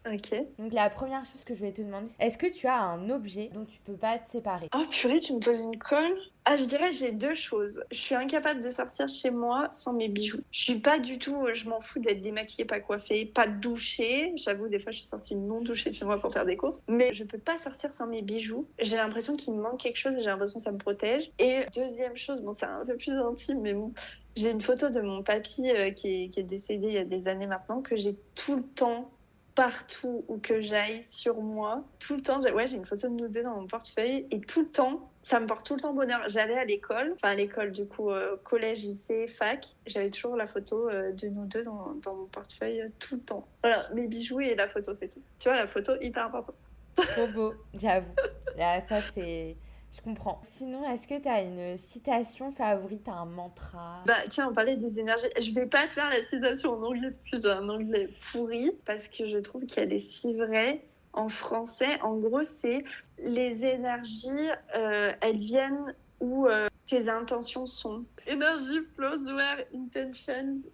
Ok. Donc la première chose que je vais te demander, c'est est-ce que tu as un objet dont tu peux pas te séparer? Oh purée, tu me poses une colle. Ah, je dirais j'ai deux choses. Je suis incapable de sortir chez moi sans mes bijoux. Je suis pas du tout, je m'en fous d'être démaquillée, pas coiffée, pas douchée. J'avoue, des fois, je suis sortie non douchée de chez moi pour faire des courses. Mais je peux pas sortir sans mes bijoux. J'ai l'impression qu'il me manque quelque chose et j'ai l'impression que ça me protège. Et deuxième chose, bon, c'est un peu plus intime, mais bon, j'ai une photo de mon papy qui est décédé il y a des années maintenant, que j'ai tout le temps partout où que j'aille sur moi, tout le temps. J'ai une photo de nous deux dans mon portefeuille et tout le temps, ça me porte tout le temps bonheur. J'allais à l'école, enfin à l'école du coup, collège, lycée, fac, j'avais toujours la photo de nous deux dans mon portefeuille tout le temps. Voilà, mes bijoux et la photo, c'est tout. Tu vois, la photo, hyper important. Trop beau, j'avoue. Là, ça, c'est... Je comprends. Sinon, est-ce que tu as une citation favorite, un mantra? Bah tiens, on parlait des énergies. Je vais pas te faire la citation en anglais parce que j'ai un anglais pourri, parce que je trouve qu'il y a des si vrais en français. En gros, c'est les énergies, elles viennent où tes intentions sont. Energy flows where intentions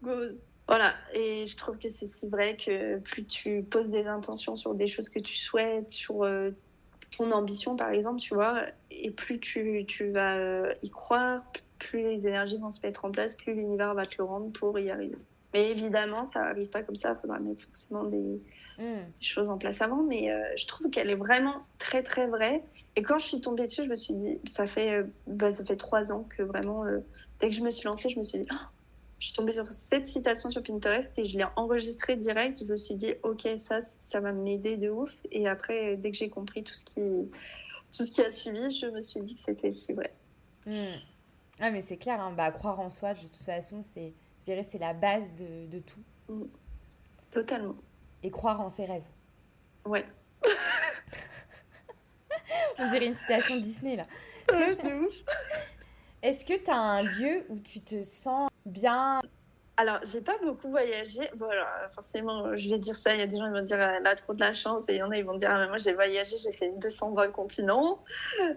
goes. Voilà, et je trouve que c'est si vrai que plus tu poses des intentions sur des choses que tu souhaites, sur ton ambition par exemple, tu vois, et plus tu vas y croire, plus les énergies vont se mettre en place, plus l'univers va te le rendre pour y arriver. Mais évidemment, ça n'arrive pas comme ça, il faudra mettre forcément des choses en place avant, mais je trouve qu'elle est vraiment très très vraie. Et quand je suis tombée dessus, je me suis dit, ça fait 3 ans que vraiment, dès que je me suis lancée, je me suis dit, oh, je suis tombée sur cette citation sur Pinterest et je l'ai enregistrée direct. Je me suis dit, ok, ça va m'aider de ouf. Et après, dès que j'ai compris tout ce qui a suivi, je me suis dit que c'était si vrai. Ah, mais c'est clair, hein, bah, croire en soi, de toute façon, je dirais, c'est la base de tout. Totalement. Et croire en ses rêves. Ouais. On dirait une citation de Disney, là. De ouf. Est-ce que tu as un lieu où tu te sens bien? Alors, j'ai pas beaucoup voyagé. Bon, alors, forcément, je vais dire ça. Il y a des gens qui vont dire, elle a trop de la chance. Et il y en a, ils vont dire, ah, mais moi, j'ai voyagé, j'ai fait 220 continents.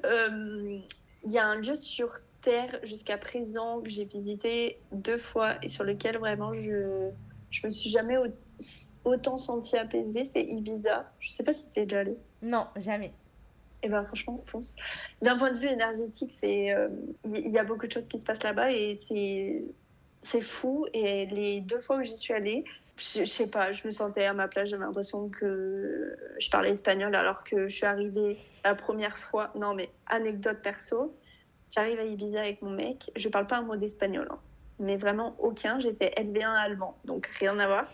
Il y a un lieu sur Terre jusqu'à présent que j'ai visité 2 fois et sur lequel vraiment je me suis jamais autant sentie apaisée. C'est Ibiza. Je sais pas si tu es déjà allée. Non, jamais. Et ben franchement, fonce. D'un point de vue énergétique, il y a beaucoup de choses qui se passent là-bas et c'est fou. Et les 2 fois où j'y suis allée, je sais pas, je me sentais à ma place. J'avais l'impression que je parlais espagnol alors que je suis arrivée la première fois. Non mais anecdote perso, j'arrive à Ibiza avec mon mec. Je parle pas un mot d'espagnol, hein, mais vraiment aucun. J'ai fait LV1 allemand, donc rien à voir.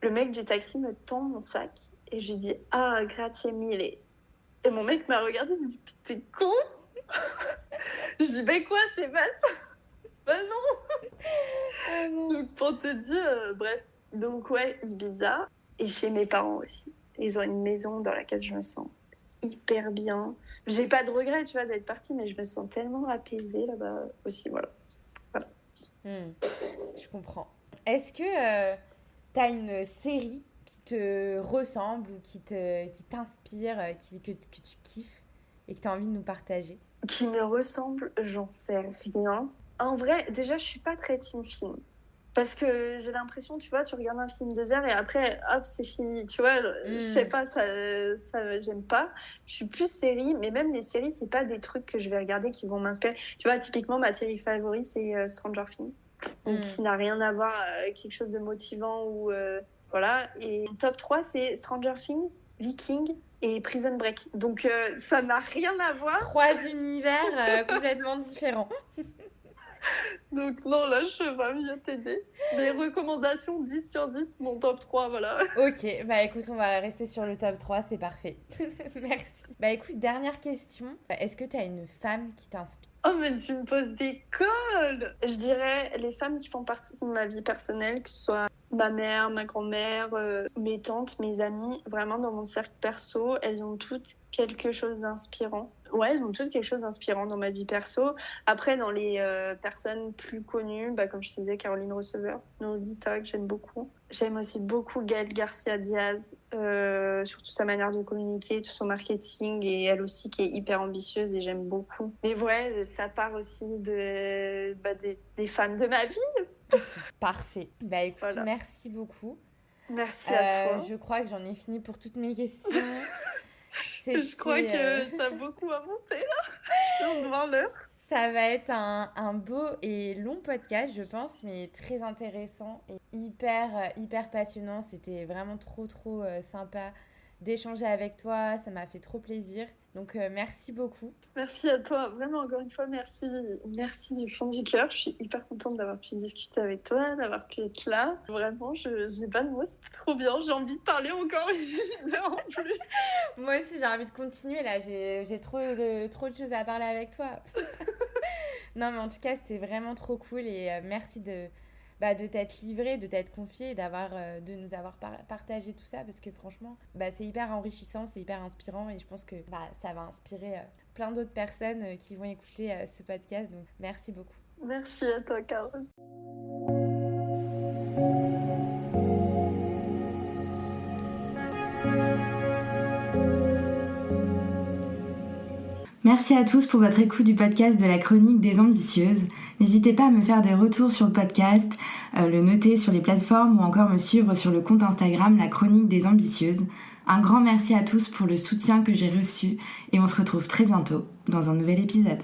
Le mec du taxi me tend mon sac et je lui dis ah grazie mille. Et mon mec m'a regardé, il me dit « T'es con ?» Je dis « Ben quoi, c'est pas ça ?» Ben non. Ah non. Donc pour te dire, bref. Donc ouais, Ibiza. Et chez mes parents aussi. Ils ont une maison dans laquelle je me sens hyper bien. J'ai pas de regret, tu vois, d'être partie, mais je me sens tellement apaisée là-bas aussi, voilà. Je comprends. Est-ce que t'as une série qui te ressemble ou qui t'inspire, que tu kiffes et que tu as envie de nous partager? Qui me ressemble, j'en sais rien. En vrai, déjà, je suis pas très team film. Parce que j'ai l'impression, tu vois, tu regardes un film 2 heures et après, hop, c'est fini. Tu vois, je sais pas, ça, j'aime pas. Je suis plus série, mais même les séries, c'est pas des trucs que je vais regarder qui vont m'inspirer. Tu vois, typiquement, ma série favorite, c'est Stranger Things. Donc, qui n'a rien à voir avec quelque chose de motivant ou voilà. Et mon top 3, c'est Stranger Things, Viking et Prison Break. Donc, ça n'a rien à voir. 3 univers complètement différents. Donc non, là, je vais pas mieux t'aider. Les recommandations 10 sur 10, mon top 3, voilà. Ok, bah écoute, on va rester sur le top 3, c'est parfait. Merci. Bah écoute, dernière question. Est-ce que tu as une femme qui t'inspire? Oh, mais tu me poses des cols! Je dirais les femmes qui font partie de ma vie personnelle, que ce soit ma mère, ma grand-mère, mes tantes, mes amies, vraiment dans mon cercle perso, elles ont toutes quelque chose d'inspirant. Ouais, elles ont toutes quelque chose d'inspirant dans ma vie perso. Après, dans les personnes plus connues, bah, comme je te disais, Caroline Receveur, Nolita, que j'aime beaucoup. J'aime aussi beaucoup Gaël Garcia Diaz, surtout sa manière de communiquer, tout son marketing, et elle aussi qui est hyper ambitieuse et j'aime beaucoup. Mais ouais, ça part aussi des fans de ma vie. Parfait. Bah écoute, Voilà. merci beaucoup. Merci à toi. Je crois que j'en ai fini pour toutes mes questions. Je crois que t'as beaucoup avancé là. Je viens de voir l'heure. Ça va être un beau et long podcast, je pense, mais très intéressant et hyper passionnant. C'était vraiment trop sympa d'échanger avec toi. Ça m'a fait trop plaisir. Donc, merci beaucoup. Merci à toi. Vraiment, encore une fois, merci. Merci du fond du cœur. Je suis hyper contente d'avoir pu discuter avec toi, d'avoir pu être là. Vraiment, j'ai pas de mots. C'était trop bien. J'ai envie de parler encore une heure en plus. Moi aussi, j'ai envie de continuer là. J'ai trop de choses à parler avec toi. Non, mais en tout cas, c'était vraiment trop cool et merci de t'être livré, de t'être confié, de nous avoir partagé tout ça parce que franchement, c'est hyper enrichissant, c'est hyper inspirant et je pense que ça va inspirer plein d'autres personnes qui vont écouter ce podcast. Donc, merci beaucoup. Merci à toi, Caroline. Merci à tous pour votre écoute du podcast de la Chronique des Ambitieuses. N'hésitez pas à me faire des retours sur le podcast, le noter sur les plateformes ou encore me suivre sur le compte Instagram La Chronique des Ambitieuses. Un grand merci à tous pour le soutien que j'ai reçu et on se retrouve très bientôt dans un nouvel épisode.